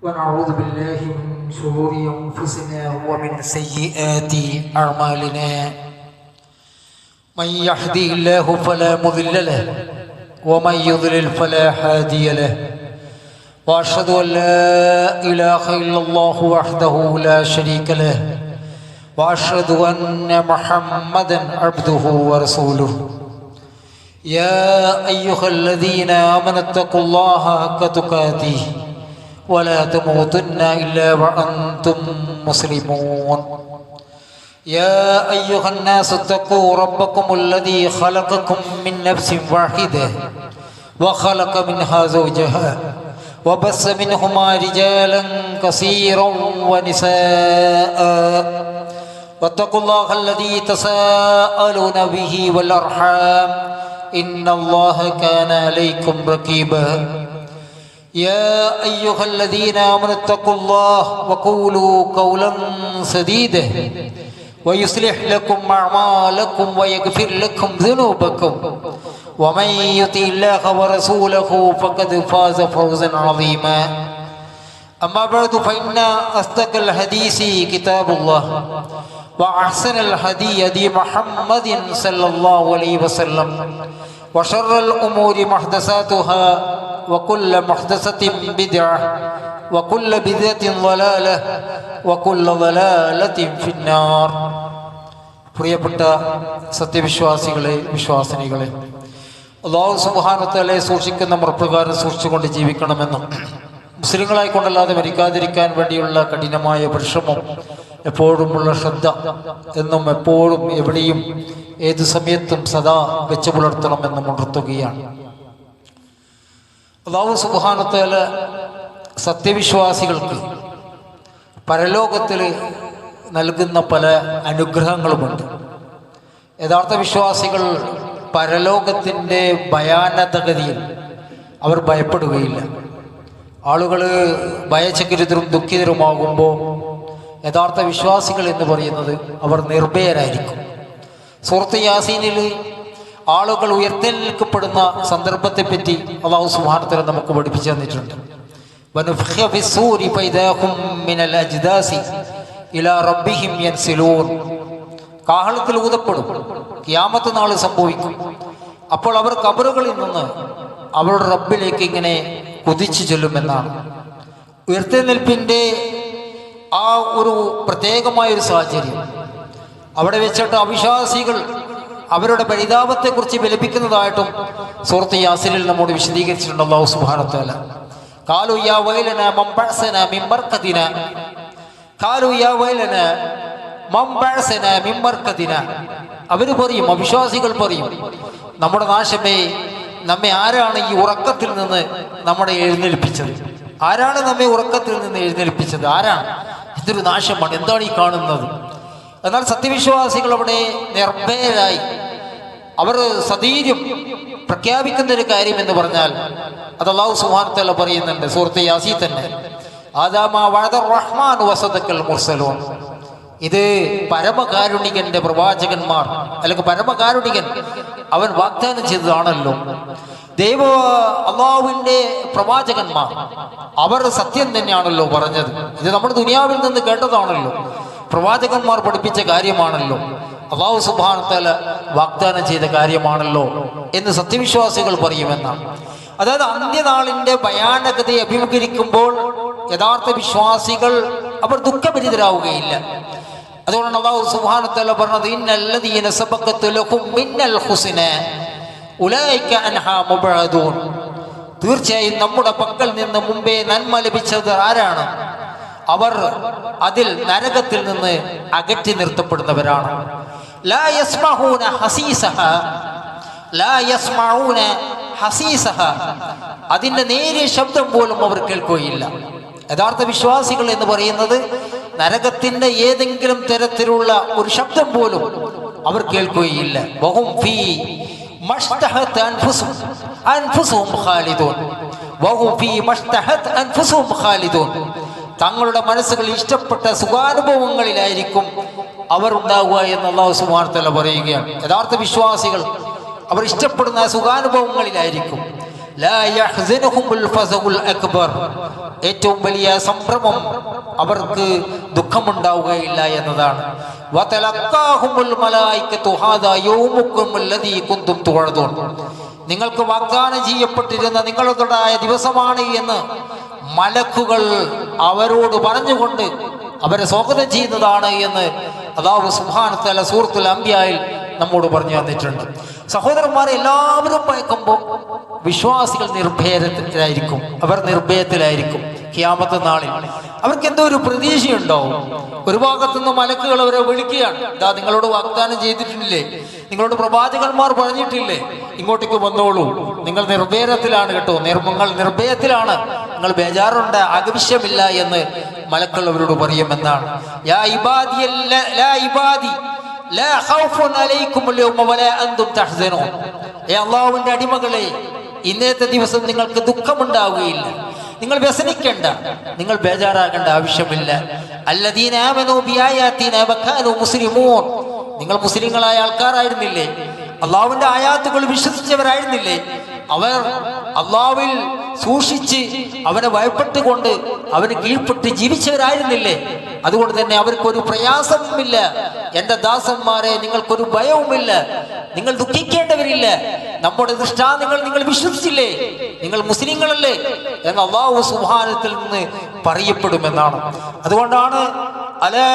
ونعوذ بالله من شرور أنفسنا ومن سيئات أعمالنا من يهدي الله فلا مضل له ومن يضلل فلا هادي له وأشهد أن لا إله إلا الله وحده لا شريك له وأشهد أن محمدا عبده ورسوله يا أيها الذين آمنوا اتقوا الله حق تقاته ولا تموتن إلا وأنتم مسلمون يا أيها الناس اتقوا ربكم الذي خلقكم من نفس واحدة وخلق منها زوجها وبث منهما رجالا كثيرا ونساء واتقوا الله الذي تساءلون به والأرحام إن الله كان عليكم رقيبا يا أيها الذين آمنوا اتقوا الله وقولوا قولا سديدا ويصلح لكم أعمالكم ويغفر لكم ذنوبكم ومن يطع الله ورسوله فقد فاز فوزا عظيما أما بعد فإن أصدق الحديث كتاب الله وأحسن الهدي هدي محمد صلى الله عليه وسلم وشر الأمور محدثاتها وكل محدثة بدعة وكل بدعة ضلالة وكل ضلالة في النار. പ്രിയപ്പെട്ട സത്യവിശ്വാസികളെ, വിശ്വാസിനികളെ, അല്ലാഹു സുബ്ഹാനഹു വ തആലയെ സൂക്ഷിക്കുന്ന മർപ്രകാരം സൂക്ഷിച്ചുകൊണ്ട് ജീവിക്കണമെന്നും മുസ്ലിങ്ങളായിക്കൊണ്ടല്ലാതെ മരിക്കാതിരിക്കാൻ വേണ്ടിയുള്ള കഠിനമായ പരിശ്രമം, എപ്പോഴുമുള്ള ശ്രദ്ധ എന്നും എപ്പോഴും എവിടെയും ഏതു സമയത്തും സദാ വെച്ചു പുലർത്തണമെന്നും ഉണർത്തുകയാണ്. അല്ലാഹു സുബ്ഹാനഹു വ തആല സത്യവിശ്വാസികൾക്ക് പരലോകത്തിൽ നൽകുന്ന പല അനുഗ്രഹങ്ങളുമുണ്ട്. യഥാർത്ഥ വിശ്വാസികൾ പരലോകത്തിൻ്റെ ഭയാനകതയിൽ അവർ ഭയപ്പെടുകയില്ല. ആളുകൾ ഭയചകിതരും ദുഃഖിതരുമാകുമ്പോൾ യഥാർത്ഥ വിശ്വാസികൾ എന്ന് പറയുന്നത് അവർ നിർഭയരായിരിക്കും. സൂറത്ത് യാസീനിൽ ആളുകൾ ഉയർത്തെഴുന്നേൽക്കപ്പെടുന്ന സന്ദർഭത്തെപ്പറ്റി അല്ലാഹു സുബ്ഹാനഹു വ തആല നമുക്ക് പഠിപ്പിച്ചു തന്നിട്ടുണ്ട്. വനുഫിഖ ഫിസ്സൂരി ഫഇദാ ഹും മിനൽ അജ്ദാസി ഇലാ റബ്ബിഹിം യൻസിലൂൻ. കാഹളത്തിൽ ഊതപ്പെടും, ഖിയാമത്ത് നാൾ സംഭവിക്കും. അപ്പോൾ അവർ ഖബറുകളിൽ നിന്ന് അവരുടെ റബ്ബിലേക്ക് ഇങ്ങനെ കുതിച്ചു ചെല്ലുമെന്നാണ്. ഉയർത്തെഴുന്നേൽപ്പിൻ്റെ ആ ഒരു പ്രത്യേകമായൊരു സാഹചര്യം അവിടെ വെച്ചിട്ട് അവിശ്വാസികൾ അവരുടെ പരിതാപത്തെക്കുറിച്ച് വിലപിക്കുന്നതായിട്ടും സൂറത്ത് യാസീനിൽ നമ്മോട് വിശദീകരിച്ചിട്ടുണ്ട് അല്ലാഹു സുബ്ഹാനഹു വ തആല. ഖാലു യാ വൈലനാ മൻ ബഅസനാ മിൻ മർഖദിനാ ഖാലു യാ വൈലനാ മൻ ബഅസനാ മിൻ മർഖദിനാ. അവർ പറയും, അവിശ്വാസികൾ പറയും, നമ്മുടെ നാശമേ, നമ്മെ ആരാണ് ഈ ഉറക്കത്തിൽ നിന്ന് നമ്മളെ എഴുന്നേൽപ്പിച്ചത്? ആരാണ് നമ്മെ ഉറക്കത്തിൽ നിന്ന് എഴുന്നേൽപ്പിച്ചത്? ആരാണ്? ഇതൊരു നാശമാണ്, എന്താണ് ഈ കാണുന്നത്? എന്നാൽ സത്യവിശ്വാസികൾ അവിടെ നിർഭയരായി അവർ സധീര്യം പ്രഖ്യാപിക്കുന്ന ഒരു കാര്യം എന്ന് പറഞ്ഞാൽ അത് അല്ലാഹു സുബ്ഹാനഹു വ തആല പറയുന്നുണ്ട് സൂറത്ത് യാസീൻ തന്നെ. ആദാമാ വഅദർ റഹ്മാൻ വസദക്കൽ മുർസലൂൻ. ഇത് പരമകാരുണികന്റെ പ്രവാചകന്മാർ, അല്ലെങ്കിൽ പരമകാരുണികൻ അവൻ വാഗ്ദാനം ചെയ്തതാണല്ലോ. അള്ളാഹുവിന്റെ പ്രവാചകന്മാർ അവർ സത്യം തന്നെയാണല്ലോ പറഞ്ഞത്. ഇത് നമ്മൾ ദുനിയാവിൽ നിന്ന് കേട്ടതാണല്ലോ, പ്രവാചകന്മാർ പഠിപ്പിച്ച കാര്യമാണല്ലോ, അല്ലാഹു സുബ്ഹാനഹു വ തആല വാഗ്ദാനം ചെയ്ത കാര്യമാണല്ലോ എന്ന് സത്യവിശ്വാസികൾ പറയുമെന്നാണ്. അതായത് അന്ത്യനാളിന്റെ ഭയാനകതയെ അഭിമുഖീകരിക്കുമ്പോൾ യഥാർത്ഥ വിശ്വാസികൾ അവർ ദുഃഖഭരിതരാവുകയില്ല. അതുകൊണ്ടാണ് അല്ലാഹു സുബ്ഹാനഹു വ തആല പറഞ്ഞത്, ഇന്നല്ലദീന സബഖത് ലഹും മിന്നൽ ഹുസ്ന ഉലൈക അൻഹാ മുബഅദൂൻ. തീർച്ചയായും നമ്മുടെ പക്കൽ നിന്ന് മുമ്പേ നന്മ ലഭിച്ചത് ആരാണ്? അവർ അതിൽ നരകത്തിൽ നിന്ന് അകറ്റി നിർത്തപ്പെടുന്നവരാണ്. ലാ യസ്മഊന ഹസീസഹ ലാ യസ്മഊന ഹസീസഹ. അതിൻ്റെ നേരിയ ശബ്ദം പോലും അവർ കേൾക്കുകയില്ല. യഥാർത്ഥ വിശ്വാസികൾ എന്ന് പറയുന്നത് നരകത്തിൻ്റെ ഏതെങ്കിലും തരത്തിലുള്ള ഒരു ശബ്ദം പോലും അവർ കേൾക്കുകയില്ല. വഹും ഫീ മഷ്തഹത് അൻഫുസുഹും ഖാലിദൂൻ. വഹും ഫീ മഷ്തഹത് അൻഫുസുഹും ഖാലിദൂൻ. തങ്ങളുടെ മനസ്സുകൾ ഇഷ്ടപ്പെട്ട സുഖാനുഭവങ്ങളിലായിരിക്കും അവർ ഉണ്ടാവുക എന്ന് അല്ലാഹു സുബ്ഹാനഹു വ തആല പറയുകയാണ്. യഥാർത്ഥ വിശ്വാസികൾ അവർ ഇഷ്ടപ്പെടുന്ന സുഖാനുഭവങ്ങളിലായിരിക്കും. ലാ യഹ്സനുഹുൽ ഫസഉൽ അക്ബർ, ഏറ്റവും വലിയ സംഭ്രമം അവർക്ക് ദുഃഖമുണ്ടാവുകയില്ല എന്നതാണ്. വതലഖാഹുൽ മലായികതു ഹാദാ യൗമുക്കും അല്ലദീ കുന്തും തുഅദൂൻ, നിങ്ങൾക്ക് വാഗ്ദാനം ചെയ്യപ്പെട്ടിരുന്ന നിങ്ങളുടേതായ ദിവസമാണ് എന്ന് മലക്കുകൾ അവരോട് പറഞ്ഞുകൊണ്ട് അവരെ സ്വാഗതം ചെയ്യുന്നതാണ് എന്ന് അല്ലാഹു സുബ്ഹാനഹു വ തആല സൂറത്തുൽ അംബിയായിൽ നമ്മോട് പറഞ്ഞു തന്നിട്ടുണ്ട്. സഹോദരന്മാരെ, എല്ലാവരും ഭയക്കുമ്പോൾ വിശ്വാസികൾ നിർഭയത്തിലായിരിക്കും, അവർ നിർഭയത്തിലായിരിക്കും. ഖിയാമത്ത് നാളിൽ അവർക്ക് എന്തോ ഒരു പ്രതീക്ഷയുണ്ടാവും. ഒരു ഭാഗത്തുനിന്ന് മലക്കുകൾ അവരെ വിളിക്കുകയാണ്, ഇതാ നിങ്ങളോട് വാഗ്ദാനം ചെയ്തിട്ടില്ലേ, നിങ്ങളോട് പ്രവാചകന്മാർ പറഞ്ഞിട്ടില്ലേ, ഇങ്ങോട്ടേക്ക് വന്നോളൂ, നിങ്ങൾ നിർഭയത്തിലാണ് കേട്ടോ, നിങ്ങൾ നിർഭയത്തിലാണ്, നിങ്ങൾ ബേജാറുണ്ട്, ആവശ്യമില്ല എന്ന് മലക്കൾ അവരോട് പറയുമെന്നാണ്. യാ ഇബാദി ലാ ഇബാദി ലാ ഖൗഫുൻ അലൈക്കുമുൽ യൗമ വലാ അൻതും തഹ്സനൂൻ, അല്ലാഹുവിന്റെ അടിമകളെ, ഇന്നത്തെ ദിവസം നിങ്ങൾക്ക് ദുഃഖമുണ്ടാവുകയില്ല, നിങ്ങൾ വ്യസനിക്കേണ്ട, നിങ്ങൾ ബേജാറാകേണ്ട ആവശ്യമില്ല. അല്ലദീന ആമനൂ ബിആയാതിനാ വകാനൂ മുസ്ലിമൂൻ, നിങ്ങൾ മുസ്ലിങ്ങളായ ആൾക്കാരായിരുന്നില്ലേ, അള്ളാഹുവിന്റെ ആയാത്തുകൾ വിശ്വസിച്ചവരായിരുന്നില്ലേ, അവർ അള്ളാഹുവിൽ സൂക്ഷിച്ച് അവനെ ഭയപ്പെട്ടുകൊണ്ട് അവന് കീഴ്പ്പെട്ട് ജീവിച്ചവരായിരുന്നില്ലേ, അതുകൊണ്ട് തന്നെ അവർക്കൊരു പ്രയാസവുമില്ല. എൻ്റെ ദാസന്മാരെ, നിങ്ങൾക്കൊരു ഭയവുമില്ല, നിങ്ങൾ ദുഃഖിക്കേണ്ടവരില്ല, നമ്മുടെ ദൃഷ്ടാന്തങ്ങൾ നിങ്ങൾ വിശ്വസിച്ചില്ലേ, നിങ്ങൾ മുസ്ലിങ്ങളല്ലേ എന്ന് അല്ലാഹു സുബ്ഹാനഹു നിന്ന് പറയപ്പെടുമെന്നാണ്. അതുകൊണ്ടാണ് അലാ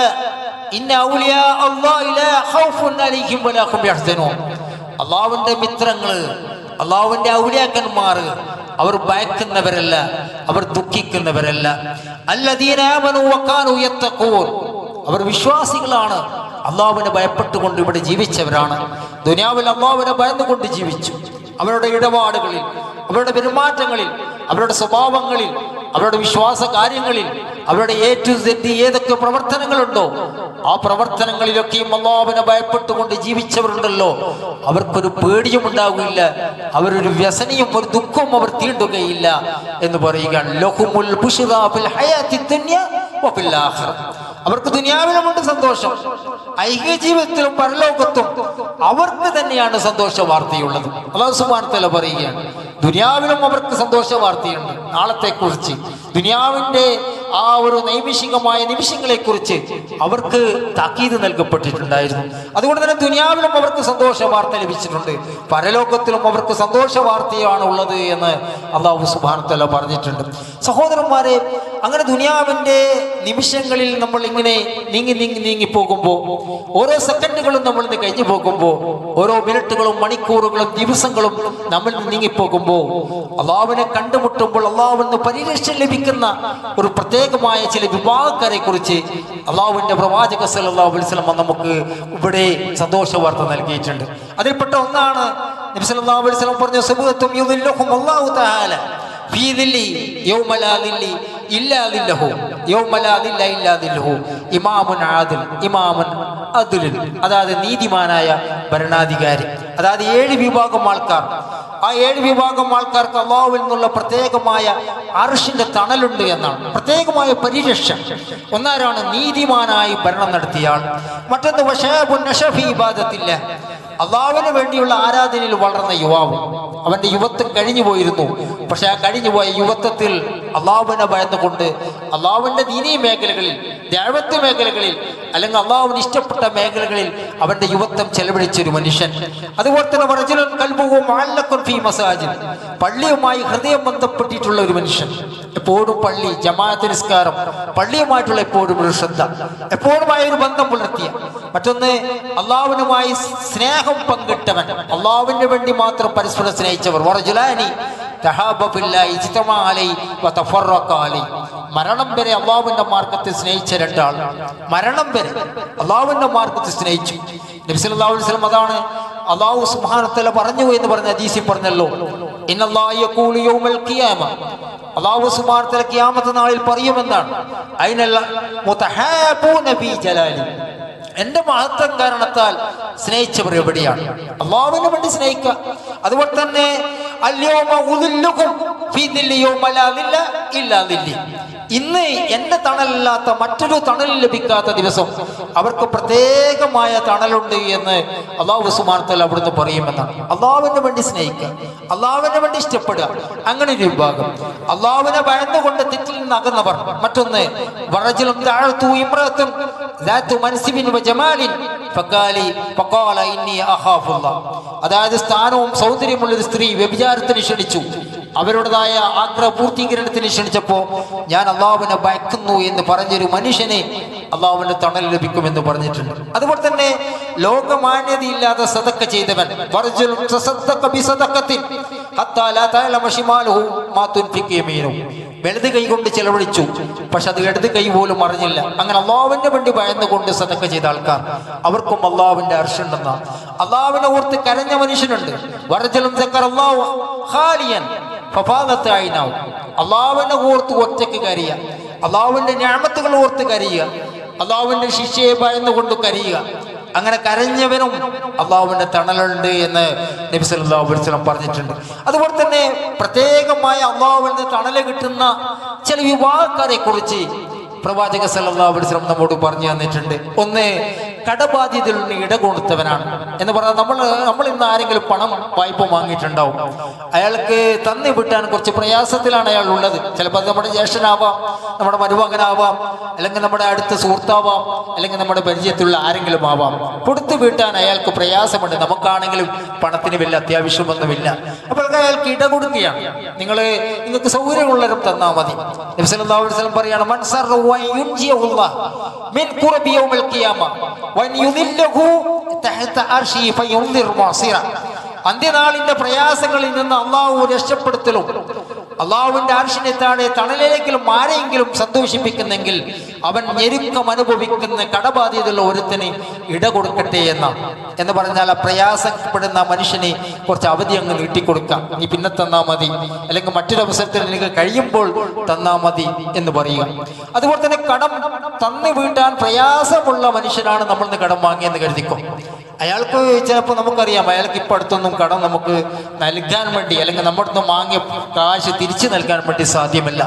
ഇന്ന ഔലിയാ അല്ലാഹി ലാ ഖൗഫുൻ അലൈഹിം വലാ ഹും യഹ്സനൂൻ, അള്ളാഹുവിന്റെ മിത്രങ്ങൾ, അള്ളാഹുവിന്റെ ഔലിയാക്കന്മാർ അവർ ഭയക്കുന്നവരല്ല, അവർ ദുഃഖിക്കുന്നവരല്ല. അല്ലദീന ആമനൂ വകാനൂ യത്തഖൂൻ, അവർ വിശ്വാസികളാണ്, അള്ളാഹുവിനെ ഭയപ്പെട്ടുകൊണ്ട് ഇവിടെ ജീവിച്ചവരാണ്. ദുനിയാവിൽ അള്ളാഹുവിനെ ഭയന്നുകൊണ്ട് ജീവിച്ചു. അവരുടെ ഇടപാടുകളിൽ, അവരുടെ പെരുമാറ്റങ്ങളിൽ, അവരുടെ സ്വഭാവങ്ങളിൽ, അവരുടെ വിശ്വാസ കാര്യങ്ങളിൽ, അവരുടെ ഏതൊക്കെ പ്രവർത്തനങ്ങളുണ്ടോ ആ പ്രവർത്തനങ്ങളിലൊക്കെയും അല്ലാഹുവിനെ ഭയപ്പെട്ടുകൊണ്ട് ജീവിച്ചവരുണ്ടല്ലോ, അവർക്കൊരു പേടിയും ഉണ്ടാവുകയില്ല, അവരൊരു വ്യസനയും ഒരു ദുഃഖവും അവർ തീണ്ടുകയില്ല എന്ന് പറയുകയാണ്. ലഹുമുൽ ബുശ്റാ ഫിൽ ഹയാത്തി ദുനിയ വഫിൽ ആഖിറ, അവർക്ക് ദുനിയാവിലുമുണ്ട് സന്തോഷം, ഐഹിക ജീവിതത്തിലും പരലോകത്തും അവർക്ക് തന്നെയാണ് സന്തോഷ വാർത്തയുള്ളത്. അല്ലാഹു സുബ്ഹാനഹു വ തആല പറയുകയാണ്, ദുനിയാവിലും അവർക്ക് സന്തോഷ വാർത്തയുണ്ട്. നാളത്തെക്കുറിച്ച്, ദുനിയാവിൻ്റെ ആ ഒരു നൈമിഷികമായ നിമിഷങ്ങളെ കുറിച്ച് അവർക്ക് താക്കീത് നൽകപ്പെട്ടിട്ടുണ്ടായിരുന്നു. അതുകൊണ്ട് തന്നെ ദുനിയാവിലും അവർക്ക് സന്തോഷ വാർത്ത ലഭിച്ചിട്ടുണ്ട്, പരലോകത്തിലും അവർക്ക് സന്തോഷ വാർത്തയാണ് ഉള്ളത് എന്ന് അല്ലാഹു സുബ്ഹാനഹു വ തആല പറഞ്ഞിട്ടുണ്ട്. സഹോദരന്മാരെ, അങ്ങനെ ദുനിയാവിൻ്റെ നിമിഷങ്ങളിൽ നമ്മൾ ഇങ്ങനെ നീങ്ങി പോകുമ്പോൾ, ഓരോ സെക്കൻഡുകളും നമ്മൾ ഇന്ന് കഴിഞ്ഞു പോകുമ്പോൾ, ഓരോ മിനിറ്റുകളും മണിക്കൂറുകളും ദിവസങ്ങളും നമ്മൾ നീങ്ങിപ്പോകുമ്പോൾ, അള്ളാഹുവിനെ കണ്ടുമുട്ടുമ്പോൾ അള്ളാഹുവിന് പരിരക്ഷ ലഭിക്കുന്ന ഒരു പ്രത്യേകമായ ചില വിഭാഗക്കാരെ കുറിച്ച് അള്ളാഹുവിന്റെ പ്രവാചക സല്ലല്ലാഹു അലൈഹി വസല്ലം നമുക്ക് ഇവിടെ സന്തോഷ വാർത്ത നൽകിയിട്ടുണ്ട്. അതിൽപ്പെട്ട ഒന്നാണ് നബി സല്ലല്ലാഹു അലൈഹി വസല്ലം പറഞ്ഞ സുബ്ഹത്തും യുദില്ലുഹും അല്ലാഹു തആല ഫീ ദില്ലി യൗമ ലാ ദില്ലി ഇല്ലാ ദില്ലഹു യൗമ ലാ ദില്ല ഇല്ലാ ദില്ലഹു ഇമാമുൻ ആദിൽ ഇമാമുൻ അദ്ലുൻ, അതായത് നീതിമാനായ ഭരണാധികാരി, അതായത് 7 വിഭാഗം ആൾക്കാർ. ആ 7 വിഭാഗം ആൾക്കാർക്ക് അല്ലാഹുവിൽ നിന്നുള്ള പ്രത്യേകമായ അർശിന്റെ തണലുണ്ട് എന്നാണ്, പ്രത്യേകമായ പരിരക്ഷ. ഒന്നാരാണ് നീതിമാനായി ഭരണം നടത്തിയ ആൾ. മറ്റൊന്ന് വശാബുൻ നശഫി ഇബാദത്തില്ല, അള്ളാഹുവിന് വേണ്ടിയുള്ള ആരാധനയിൽ വളർന്ന യുവാവ്. അവന്റെ യുവത്വം കഴിഞ്ഞു പോയിരുന്നു, പക്ഷെ ആ കഴിഞ്ഞുപോയ യുവത്വത്തിൽ അള്ളാഹുവിനെ ഭയന്നുകൊണ്ട് അള്ളാഹുവിന്റെ ദീനീ മേഖലകളിൽ, ദഅവത്ത് മേഖലകളിൽ, അല്ലെങ്കിൽ അള്ളാഹുവിന് ഇഷ്ടപ്പെട്ട മേഖലകളിൽ അവന്റെ യുവത്വം ചെലവഴിച്ചൊരു മനുഷ്യൻ. അതുപോലെ തന്നെ റജുലുൻ ഖൽബുഹു മുഅല്ലഖുൻ ഫീ മസാജിദ്, പള്ളിയുമായി ഹൃദയം ബന്ധപ്പെട്ടിട്ടുള്ള ഒരു മനുഷ്യൻ. എപ്പോഴും പള്ളി, ജമാഅത്ത് നിസ്കാരം, പള്ളിയുമായിട്ടുള്ള എപ്പോഴും ഒരു ശ്രദ്ധ, എപ്പോഴുമായ ഒരു ബന്ധം പുലർത്തിയ. മറ്റൊന്ന് അള്ളാഹുവിനുമായി സ്നേഹം പങ്കിട്ടവൻ, അള്ളാഹുവിന് വേണ്ടി മാത്രം പരസ്പരം സ്നേഹിച്ചവർ. വറജുലാനി തഹാബ ഫില്ലാഹി ഇജ്തമാ അലൈഹി വതഫറഖ അലൈഹി, മരണം വരെ അള്ളാഹുവിന്റെ മാർഗത്തിൽ സ്നേഹിച്ച 2 ആൾ, മരണം വരെ അള്ളാഹുവിന്റെ മാർഗത്തിൽ സ്നേഹിച്ചു. നബി സല്ലല്ലാഹു അലൈഹി വസല്ലം അതാണ് അല്ലാഹു സുബ്ഹാനഹു വ തആല പറഞ്ഞു എന്ന് പറഞ്ഞ ഹദീസിൽ പറഞ്ഞല്ലോ, ഇന്നല്ലാഹ യഖൂലു യൗമൽ ഖിയാമ, അല്ലാഹു സുബ്ഹാനഹു വ തആല ഖിയാമത്ത് നാളിൽ പറയുമെന്നാണ്, ഐനൽ മുതഹാബൂന ഫീ ജലാലി, എന്റെ മഹത്വം കാരണത്താൽ സ്നേഹിച്ചവർ എവിടെയാണ്? അള്ളാഹുവിന് വേണ്ടി സ്നേഹിക്കുക. അതുപോലെ തന്നെ അൽയൗമ ഉദില്ലുകും ഫീ ദില്ലി യൗമ ലാ ദില്ല ഇല്ലാ ദില്ലി. ഇന്ന് എന്റെ തണലല്ലാത്ത മറ്റൊരു തണൽ ലഭിക്കാത്ത ദിവസം അവർക്ക് പ്രത്യേകമായ തണലുണ്ട് എന്ന് അല്ലാഹു സുബ്ഹാനഹു വ തആല അവിടുന്ന് പറയുമെന്നാണ്. അല്ലാഹുവിന് വേണ്ടി സ്നേഹിക്കുക, അല്ലാഹുവിന് വേണ്ടി ഇഷ്ടപ്പെടുക, അങ്ങനെ ഒരു വിഭാഗം. അല്ലാഹുവിനെ ഭയന്നുകൊണ്ട് തെറ്റിൽ നിന്ന് അകന്നവർ. മറ്റൊന്ന് വറജുലും ദഅതു ഇംറഅത്തുൻ ദാതു മൻസിബിൻ വജമാലിൻ ഫഖാല ഇന്നി അഖാഫുല്ലാഹ്. അതായത് സ്ഥാനവും സൗന്ദര്യമുള്ള ഒരു സ്ത്രീ വ്യഭിചാരത്തിന് ക്ഷണിച്ചു. അവരുടേതായ ആഗ്രഹ പൂർത്തീകരണത്തിന് ക്ഷണിച്ചപ്പോൾ ഞാൻ അള്ളാഹുവിനെ ഭയക്കുന്നു എന്ന് പറഞ്ഞൊരു മനുഷ്യനെ അള്ളാഹുവിന്റെ തണൽ ലഭിക്കുമെന്ന് പറഞ്ഞിട്ടുണ്ട്. അതുപോലെ തന്നെ ലോകമാന്യതയില്ലാതെ സദക്ക ചെയ്തവൻ വലത് കൈ കൊണ്ട് ചെലവഴിച്ചു, പക്ഷെ അത് ഇടത് കൈ പോലും അറിഞ്ഞില്ല. അങ്ങനെ അള്ളാഹുവിന്റെ വേണ്ടി ഭയന്നുകൊണ്ട് സദക്ക ചെയ്ത ആൾക്കാർ അവർക്കും അള്ളാഹുവിന്റെ അർശുണ്ടെന്ന. അള്ളാഹുവിനെ ഓർത്ത് കരഞ്ഞ മനുഷ്യനുണ്ട്. അള്ളാഹുവിനെ ഓർത്ത് ഒറ്റയ്ക്ക് കരയുക, അള്ളാഹുവിന്റെ നിഅമത്തുകൾ ഓർത്ത് കരയുക, അള്ളാഹുവിന്റെ ശിക്ഷയെ ഭയന്നുകൊണ്ട് കരയുക. അങ്ങനെ കരഞ്ഞവനും അള്ളാഹുവിന്റെ തണലുണ്ട് എന്ന് നബി സല്ലല്ലാഹു അലൈഹി വസല്ലം പറഞ്ഞിട്ടുണ്ട്. അതുപോലെ തന്നെ പ്രത്യേകമായ അള്ളാഹുവിന്റെ തണല് കിട്ടുന്ന ചില വിഭാഗക്കാരെ കുറിച്ച് പ്രവാചക സല്ലല്ലാഹു അലൈഹി വസല്ലം നമ്മോട് പറഞ്ഞു തന്നിട്ടുണ്ട്. ഒന്ന്, കടബാധ്യതയിൽ ഇട കൊടുത്തവനാണ് എന്ന് പറഞ്ഞാൽ നമ്മൾ ഇന്ന് ആരെങ്കിലും പണം വായ്പ വാങ്ങിയിട്ടുണ്ടാവും, അയാൾക്ക് തന്നി വിട്ടാൻ കുറച്ച് പ്രയാസത്തിലാണ് അയാൾ ഉള്ളത്. ചിലപ്പോൾ അത് നമ്മുടെ ജ്യേഷ്ഠനാവാം, നമ്മുടെ മരുമകനാവാം, അല്ലെങ്കിൽ നമ്മുടെ അടുത്ത സുഹൃത്താവാം, അല്ലെങ്കിൽ നമ്മുടെ പരിചയത്തിലുള്ള ആരെങ്കിലും ആവാം. കൊടുത്തു വീട്ടാൻ അയാൾക്ക് പ്രയാസമുണ്ട്. നമുക്കാണെങ്കിലും പണത്തിന് വലിയ അത്യാവശ്യമൊന്നുമില്ല. അപ്പോൾ അയാൾക്ക് ഇട കൊടുക്കുകയാണ്. നിങ്ങൾക്ക് സൗകര്യമുള്ളവരും തന്നാൽ മതി. നബി സല്ലല്ലാഹു അലൈഹി വസല്ലം പറയാണ്, മൻ സർറഹു അൻ യുൻജിയഹുല്ലാഹ് മിൻ ഖുർബി യൗമിൽ ഖിയാമ വൻ യുദില്ലഹു തഹത അർശി ഫയുൻദിർ മാസിറ. അന്ത്യനാളിന്റെ പ്രയാസങ്ങളിൽ നിന്ന് അള്ളാഹു രക്ഷപ്പെടുത്തലും അള്ളാഹുവിന്റെ അർശിനെ താഴെ തണലിലേക്കെങ്കിലും ആരെയെങ്കിലും സന്തോഷിപ്പിക്കുന്നെങ്കിൽ അവൻ ഞെരുക്കം അനുഭവിക്കുന്ന കടബാധ്യതയുള്ള ഒരുത്തിന് ഇട കൊടുക്കട്ടെ എന്ന് പറഞ്ഞാൽ ആ പ്രയാസപ്പെടുന്ന മനുഷ്യന് കുറച്ച് അവധി അങ്ങ് നീട്ടിക്കൊടുക്കാം. നീ പിന്നെ തന്നാ മതി, അല്ലെങ്കിൽ മറ്റൊരവസരത്തിൽ എനിക്ക് കഴിയുമ്പോൾ തന്നാ മതി എന്ന് പറയുക. അതുപോലെ തന്നെ കടം തന്നു വീട്ടാൻ പ്രയാസമുള്ള മനുഷ്യനാണ് നമ്മൾ നിന്ന് കടം വാങ്ങിയെന്ന് കരുതിക്കും. അയാൾക്ക് ചിലപ്പോൾ നമുക്കറിയാം അയാൾക്ക് ഇപ്പം അടുത്തൊന്നും കടം നമുക്ക് നൽകാൻ വേണ്ടി, അല്ലെങ്കിൽ നമ്മുടെ അടുത്ത് വാങ്ങിയ കാശ് തിരിച്ചു നൽകാൻ വേണ്ടി സാധ്യമല്ല.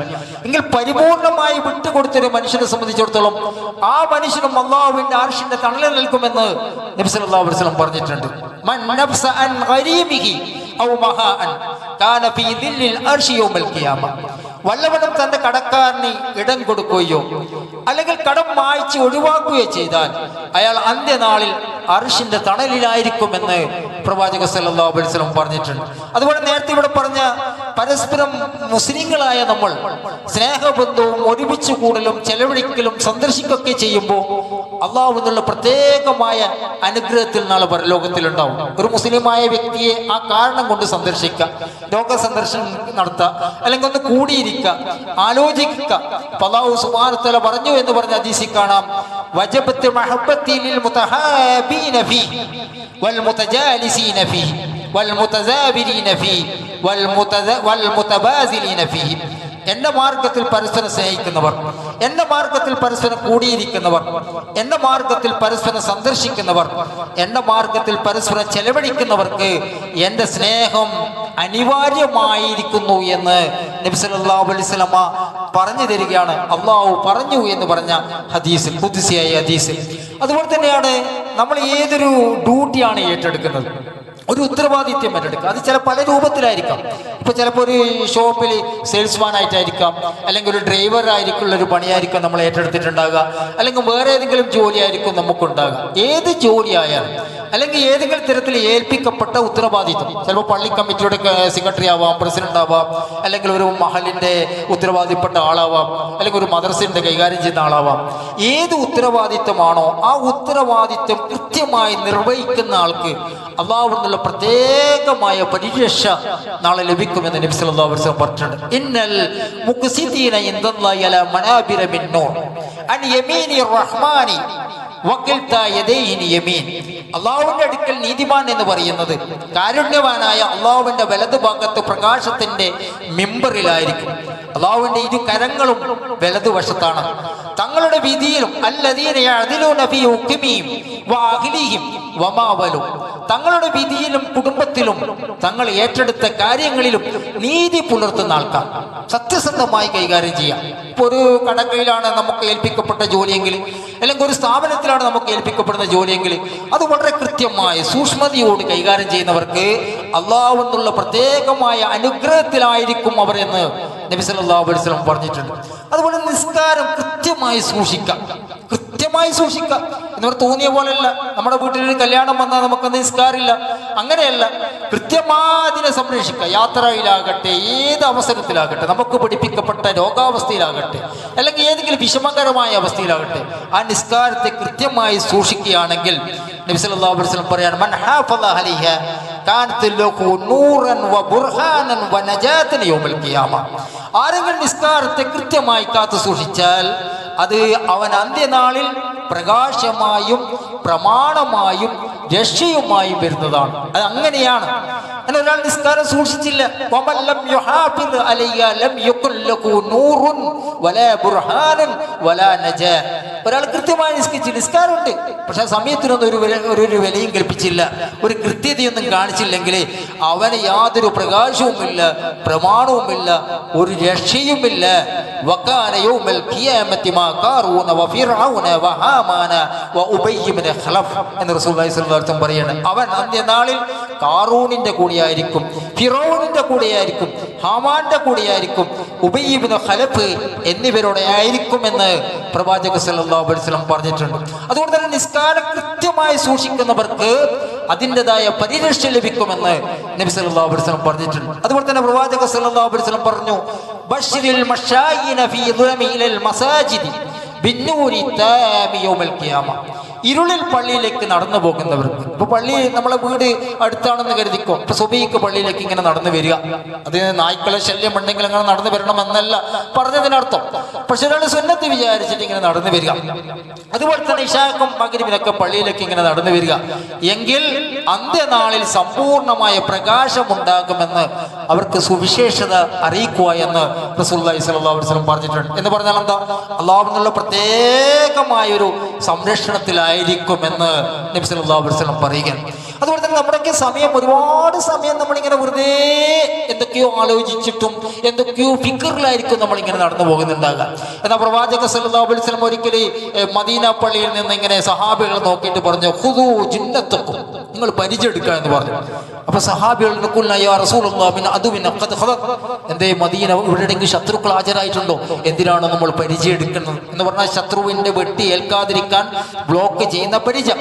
എങ്കിൽ പരിപൂർണമായി വിട്ടുകൊടുത്തൊരു മനുഷ്യനെ സംബന്ധിച്ചിടത്തോളം ആ മനുഷ്യനും അല്ലാഹുവിന്റെ അർശിന്റെ തണലിൽ നിൽക്കുമെന്ന് നബി സല്ലല്ലാഹു അലൈഹി വസല്ലം പറഞ്ഞിട്ടുണ്ട്. മൻ നഫ്സ അൻ ഖരീബിഹി ഔ മഹാഅൻ കാന ഫീ ദില്ലിൽ അർശി യൗമൽ ഖിയാമ. വല്ലവനും തന്റെ കടക്കാരന് ഇടം കൊടുക്കുകയോ അല്ലെങ്കിൽ കടം മായ്ച്ച് ഒഴിവാക്കുകയോ ചെയ്താൽ അയാൾ അന്ത്യനാളിൽ അർശിന്റെ തണലിലായിരിക്കുമെന്ന് പ്രവാചക സല്ലല്ലാഹു അലൈഹി വസല്ലം പറഞ്ഞിട്ടുണ്ട്. അതുപോലെ നേരത്തെ ഇവിടെ പറഞ്ഞ പരസ്പരം മുസ്ലിങ്ങളായ നമ്മൾ സ്നേഹബന്ധവും ഒരുമിച്ച് കൂടലും ചെലവഴിക്കലും സന്ദർശിക്കുകയൊക്കെ ചെയ്യുമ്പോൾ അള്ളാഹു എന്നുള്ള പ്രത്യേകമായ അനുഗ്രഹത്തിൽ നാളെ പരലോകത്തിലുണ്ടാവും. ഒരു മുസ്ലിമായ വ്യക്തിയെ ആ കാരണം കൊണ്ട് സന്ദർശിക്കുക, ലോക സന്ദർശനം നടത്തുക, അല്ലെങ്കിൽ ഒന്ന് കൂടിയിരിക്കുക, ആലോചിക്കുക. അല്ലാഹു സുബ്ഹാനഹു വ തആല പറഞ്ഞു എന്ന് പറഞ്ഞ ഹദീസിൽ കാണാം, വജബത്ത് മഹബ്ബത്തി ലിൽ മുതഹാബീന ഫീഹി വൽ മുതജാലിസീന ഫീഹി വൽ മുതസാബിരീന ഫീഹി വൽ മുതബാസിലീന ഫീഹി. എന്റെ മാർഗത്തിൽ പരസ്പരം സ്നേഹിക്കുന്നവർ, എന്റെ മാർഗത്തിൽ പരസ്പരം കൂടിയിരിക്കുന്നവർ, എന്റെ മാർഗത്തിൽ പരസ്പരം സന്ദർശിക്കുന്നവർ, എന്റെ മാർഗത്തിൽ പരസ്പരം ചെലവഴിക്കുന്നവർക്ക് എന്റെ സ്നേഹം അനിവാര്യമായിരിക്കുന്നു എന്ന് നബി സല്ലല്ലാഹു അലൈഹി വസല്ലം പറഞ്ഞു തരികയാണ്. അള്ളാഹു പറഞ്ഞു എന്ന് പറഞ്ഞ ഹദീസിൽ, ഖുദ്സിയായ ഹദീസിൽ. അതുപോലെ തന്നെയാണ് നമ്മൾ ഏതൊരു ഡ്യൂട്ടിയാണ് ഏറ്റെടുക്കുന്നത്, ഒരു ഉത്തരവാദിത്യം ഏറ്റെടുക്കുക. അത് ചില പല രൂപത്തിലായിരിക്കാം. ഇപ്പൊ ചിലപ്പോൾ ഒരു ഷോപ്പിൽ സെയിൽസ്മാൻ ആയിട്ടായിരിക്കാം, അല്ലെങ്കിൽ ഒരു ഡ്രൈവർ ആയിരിക്കുള്ള ഒരു പണിയായിരിക്കും നമ്മൾ ഏറ്റെടുത്തിട്ടുണ്ടാകുക, അല്ലെങ്കിൽ വേറെ ഏതെങ്കിലും ജോലിയായിരിക്കും നമുക്കുണ്ടാകുക. ഏത് ജോലിയായാലും അല്ലെങ്കിൽ ഏതെങ്കിലും തരത്തിൽ ഏൽപ്പിക്കപ്പെട്ട ഉത്തരവാദിത്വം, ചിലപ്പോൾ പള്ളി കമ്മിറ്റിയുടെ സെക്രട്ടറി ആവാം, പ്രസിഡന്റ് ആവാം, അല്ലെങ്കിൽ ഒരു മഹലിന്റെ ഉത്തരവാദിപ്പെട്ട ആളാവാം, അല്ലെങ്കിൽ ഒരു മദ്രസയുടെ കൈകാര്യം ചെയ്യുന്ന ആളാവാം. ഏത് ഉത്തരവാദിത്വമാണോ ആ ഉത്തരവാദിത്വം കൃത്യമായി നിർവഹിക്കുന്ന ആൾക്ക് അല്ലാഹു എന്നുള്ള പ്രത്യേകമായ പരിരക്ഷ നാളെ ലഭിക്കുമെന്ന് നബി സല്ലല്ലാഹു അലൈഹി വസല്ലം പറഞ്ഞിട്ടുണ്ട്. ഇന്നൽ മുഖ്സിതീന ഇൻദല്ലാഹി അലാ മനാബിറ മിൻ നൂർ അൻ യമീനി റഹ്മാനി വഖിൽതാ യദൈഹി യമീൻ. അല്ലാഹുവിന്റെ അടുക്കൽ നീതിമാൻ എന്ന് പറയുന്നത് കാരുണ്യവാനായ അല്ലാഹുവിന്റെ വലതു ഭാഗത്ത് പ്രകാശത്തിന്റെ മിമ്പറിലായിരിക്കും. അല്ലാഹുവിന്റെ ഇരു കരങ്ങളും വലതുവശത്താണ്. തങ്ങളുടെ വിധിയിലും അല്ലദീന യഅദിലൂന ഫീ ഹുക്മിഹിം വഅഹ്ലിഹിം വമാ വലു, തങ്ങളുടെ വിധിയിലും കുടുംബത്തിലും തങ്ങൾ ഏറ്റെടുത്ത കാര്യങ്ങളിലും നീതി പുലർത്തുന്ന ആൾക്കാർ, സത്യസന്ധമായി കൈകാര്യം ചെയ്യാം. ഇപ്പോൾ ഒരു കടക്കയിലാണ് നമുക്ക് ഏൽപ്പിക്കപ്പെട്ട ജോലിയെങ്കിൽ, അല്ലെങ്കിൽ ഒരു സ്ഥാപനത്തിലാണ് നമുക്ക് ഏൽപ്പിക്കപ്പെടുന്ന ജോലിയെങ്കിൽ അത് വളരെ കൃത്യമായി സൂക്ഷ്മതയോട് കൈകാര്യം ചെയ്യുന്നവർക്ക് അള്ളാഹു എന്നുള്ള പ്രത്യേകമായ അനുഗ്രഹത്തിലായിരിക്കും അവർ എന്ന് നബി സല്ലല്ലാഹു അലൈഹി വസല്ലം പറഞ്ഞിട്ടുണ്ട്. അതുപോലെ നിസ്കാരം കൃത്യമായി സൂക്ഷിക്കാം, കൃത്യമായി സൂക്ഷിക്കാം. എന്നിവർ തോന്നിയ പോലെയല്ല, നമ്മുടെ വീട്ടിലൊരു കല്യാണം വന്നാൽ നമുക്ക് നിസ്കാരമില്ല, അങ്ങനെയല്ല. കൃത്യമായി അതിനെ സംരക്ഷിക്കുക. യാത്രയിലാകട്ടെ, ഏത് അവസരത്തിലാകട്ടെ, നമുക്ക് പഠിപ്പിക്കപ്പെട്ട രോഗാവസ്ഥയിലാകട്ടെ, അല്ലെങ്കിൽ ഏതെങ്കിലും വിഷമകരമായ അവസ്ഥയിലാകട്ടെ, ആ നിസ്കാരത്തെ കൃത്യമായി സൂക്ഷിക്കുകയാണെങ്കിൽ നബി സല്ലല്ലാഹു അലൈഹി വസല്ലം പറയാണ്, മൻ ഹാഫള അലൈഹ കാനത് ലഹു നൂറൻ വ ബുർഹാനൻ വ നജാതൻ യൗമൽ ഖിയാമ. ആരെങ്കിലും നിസ്കാരത്തെ കൃത്യമായി കാത്തു സൂക്ഷിച്ചാൽ അത് അവൻ അന്ത്യനാളിൽ പ്രകാശമായും പ്രമാണമായും രക്ഷയുമായും വരുന്നതാണ്. അത് അങ്ങനെയാണ്. ഒരാൾ നിസ്കാരം സൂക്ഷിച്ചില്ല, ഒരാൾ കൃത്യമായി നിസ്കരിച്ചു, നിസ്കാരമുണ്ട്, പക്ഷെ സമയത്തിനൊന്നും ഒരു വിലയും കൽപ്പിച്ചില്ല, ഒരു കൃത്യതയൊന്നും കാണിച്ചില്ലെങ്കിൽ അവന് യാതൊരു പ്രകാശവുമില്ല, പ്രമാണവുമില്ല, ഒരു രക്ഷയുമില്ല. പറയാണ്, അവൻ അന്ത്യനാളിൽ കാറൂനിന്റെ കൂടെയായിരിക്കും, ഫിറൗനിന്റെ കൂടെയായിരിക്കും, ഹാമാന്റെ കൂടെയായിരിക്കും, ഉബയ്യ് ഇബ്നു ഖലഫ് എന്നിവരോടെ ആയിരിക്കും എന്ന് പ്രവാചകൻ സല്ലല്ലാഹു അലൈഹി വസല്ലം പറഞ്ഞിട്ടുണ്ട്. അതുകൊണ്ട് തന്നെ നിസ്കാരം കൃത്യമായി സൂക്ഷിക്കുന്നവർക്ക് അതിൻ്റെതായ പരിരക്ഷ ലഭിക്കുമെന്ന് നബി സല്ലല്ലാഹു അലൈഹി വസല്ലം പറഞ്ഞിട്ടുണ്ട്. അതുപോലെ തന്നെ പ്രവാചകൻ സല്ലല്ലാഹു അലൈഹി വസല്ലം പറഞ്ഞു, ബശ്ശിരിൽ മശായിന ഫീ ദുലമിൽ മസാജിദി ബിന്നൂരി താമി യൗമൽ ഖിയാമ. ഇരുളിൽ പള്ളിയിലേക്ക് നടന്നു പോകുന്നവർക്ക്, ഇപ്പൊ പള്ളി നമ്മളെ വീട് അടുത്താണെന്ന് കരുതിക്കോ, ഇപ്പൊ സുബഹിക്ക് പള്ളിയിലേക്ക് ഇങ്ങനെ നടന്നു വരിക, അത് നായ്ക്കളെ ശല്യം ഉണ്ടെങ്കിൽ അങ്ങനെ നടന്നു വരണമെന്നല്ല പറഞ്ഞതിനർത്ഥം. പക്ഷെ ഒരാൾ സുന്നത്ത് വിചാരിച്ചിട്ട് ഇങ്ങനെ നടന്നു വരിക, അതുപോലെ തന്നെ ഇശാക്കും മഗ്രിബിനൊക്കെ പള്ളിയിലേക്ക് ഇങ്ങനെ നടന്നു വരിക എങ്കിൽ അന്ത്യനാളിൽ സമ്പൂർണമായ പ്രകാശമുണ്ടാകുമെന്ന് അവർക്ക് സുവിശേഷത അറിയിക്കുക എന്ന് റസൂലുള്ളാഹി സ്വല്ലല്ലാഹു അലൈഹി വസല്ലം പറഞ്ഞിട്ടുണ്ട്. എന്ന് പറഞ്ഞാൽ എന്താ, അല്ലാഹുവിനുള്ള പ്രത്യേകമായൊരു സംരക്ഷണത്തിലായിരിക്കുമെന്ന് നബി സല്ലല്ലാഹു അലൈഹി വസല്ലം പറയുകയാണ്. അതുപോലെ തന്നെ നമ്മുടെയൊക്കെ സമയം, ഒരുപാട് സമയം നമ്മളിങ്ങനെ വെറുതെ എന്തൊക്കെയോ ആലോചിച്ചിട്ടും എന്തൊക്കെയോ ഫിക്കറിലായിരിക്കും നമ്മളിങ്ങനെ നടന്നു പോകുന്നുണ്ടാകുക. എന്നാൽ പ്രവാചക സല്ലല്ലാഹു അലൈഹി വസല്ലം ഒരിക്കലും മദീന പള്ളിയിൽ നിന്ന് ഇങ്ങനെ സഹാബികളെ നോക്കിയിട്ട് പറഞ്ഞു, ഖുദൂ ജിന്നത്തക്കും, നിങ്ങൾ പരിചയെടുക്കുക എന്ന് പറഞ്ഞു. അപ്പൊ സഹാബികൾ എന്തേ മദീന ഇവിടെയെങ്കിലും ശത്രുക്കൾ ഹാജരായിട്ടുണ്ടോ, എന്തിനാണ് നമ്മൾ പരിചയെടുക്കുന്നത് എന്ന് പറഞ്ഞാൽ ശത്രുവിന്റെ വെട്ടി ഏൽക്കാതിരിക്കാൻ ബ്ലോക്ക് ചെയ്യുന്ന പരിചയം.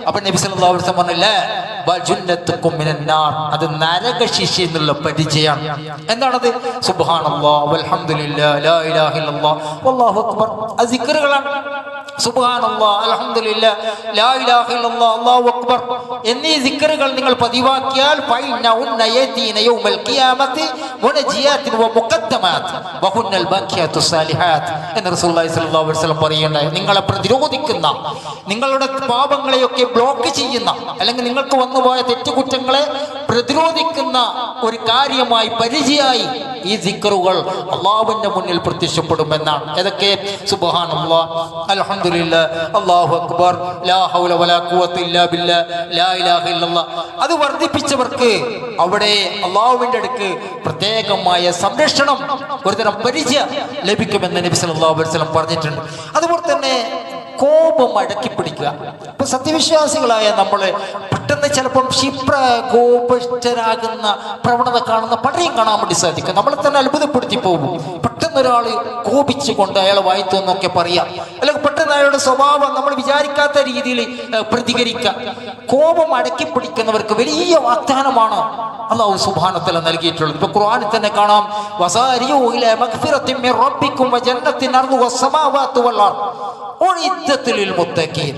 അപ്പൊ നബി സല്ലല്ലാഹു അലൈഹി വസല്ലം പറഞ്ഞില്ലേ, അത് നരകശിക്ഷ എന്നുള്ള പരിചയമാണ്. എന്താണത്? സുബ്ഹാനല്ലാഹ് വൽഹംദുലില്ലാഹ് ലാ ഇലാഹ ഇല്ലല്ലാഹ് വല്ലാഹു അക്ബർ. ആ സിക്റുകളാണ്. സുബ്ഹാനല്ലാഹ് അൽഹംദുലില്ലാഹ് ലാ ഇലാഹ ഇല്ലല്ലാഹ് അല്ലാഹു അക്ബർ എന്നീ സിക്റുകൾ നിങ്ങൾ പതിവാക്കിയാൽ നിങ്ങളെ പ്രതിരോധിക്കുന്ന, നിങ്ങളുടെ പാപങ്ങളെയൊക്കെ ബ്ലോക്ക് ചെയ്യുന്ന, അല്ലെങ്കിൽ നിങ്ങൾക്ക് വന്നുപോയ തെറ്റുകുറ്റങ്ങളെ പ്രതിരോധിക്കുന്ന ഒരു കാര്യമായി പരിചയമായി ഈ സിക്റുകൾ അള്ളാഹുവിന്റെ മുന്നിൽ പ്രത്യക്ഷപ്പെടുമെന്നാണ്. ഏതൊക്കെ? സുബ്ഹാനല്ലാഹ് അൽഹംദുലില്ലാഹ് അല്ലാഹു അക്ബർ ലാ ഹൗല വലാ ഖുവത ഇല്ലാ ബില്ലാഹ് ലാ ഇലാഹ ഇല്ലല്ലാഹ്. അത് വർദ്ധിപ്പിച്ചവർക്ക് അവിടെ അള്ളാഹുവിന്റെ അടുക്ക് പ്രത്യേകമായ സംരക്ഷണം, ഒരുതരം പരിചയം ലഭിക്കുമെന്ന് നബി സല്ലല്ലാഹു അലൈഹി വസല്ലം പറഞ്ഞിട്ടുണ്ട്. അതുപോലെ തന്നെ കോപം അടക്കി പിടിക്കുക. ഇപ്പൊ സത്യവിശ്വാസികളായ നമ്മള് പെട്ടെന്ന് ചിലപ്പം കോപിഷ്ഠരാകുന്ന പ്രവണത കാണുന്ന പലരെയും കാണാൻ വേണ്ടി സാധിക്കും. നമ്മളെ തന്നെ അത്ഭുതപ്പെടുത്തി പോകും. പെട്ടെന്ന് ഒരാൾ കോപിച്ചുകൊണ്ട് അയാളെ വായിത്തോന്നൊക്കെ പറയാം, അല്ലെങ്കിൽ പെട്ടെന്ന് അയാളുടെ സ്വഭാവം നമ്മൾ വിചാരിക്കാത്ത രീതിയിൽ പ്രതികരിക്കുക. കോപം അടക്കി പിടിക്കുന്നവർക്ക് വലിയ വാഗ്ദാനമാണ് അല്ലാഹു സുബ്ഹാനഹു വ തആല നൽകിയിട്ടുള്ളത്. ഇപ്പൊ ഖുർആനിൽ തന്നെ കാണാം, വസാരിയു ഇലാ മഗ്ഫിറത്തിൻ മിർ റബ്ബിക്കും വജന്നത്തിൻ അർദുഹ വസ്സമാവാതു വൽ അർദ് ഉഇദ്ദത്തുൽ ലിൽ മുത്തഖീൻ.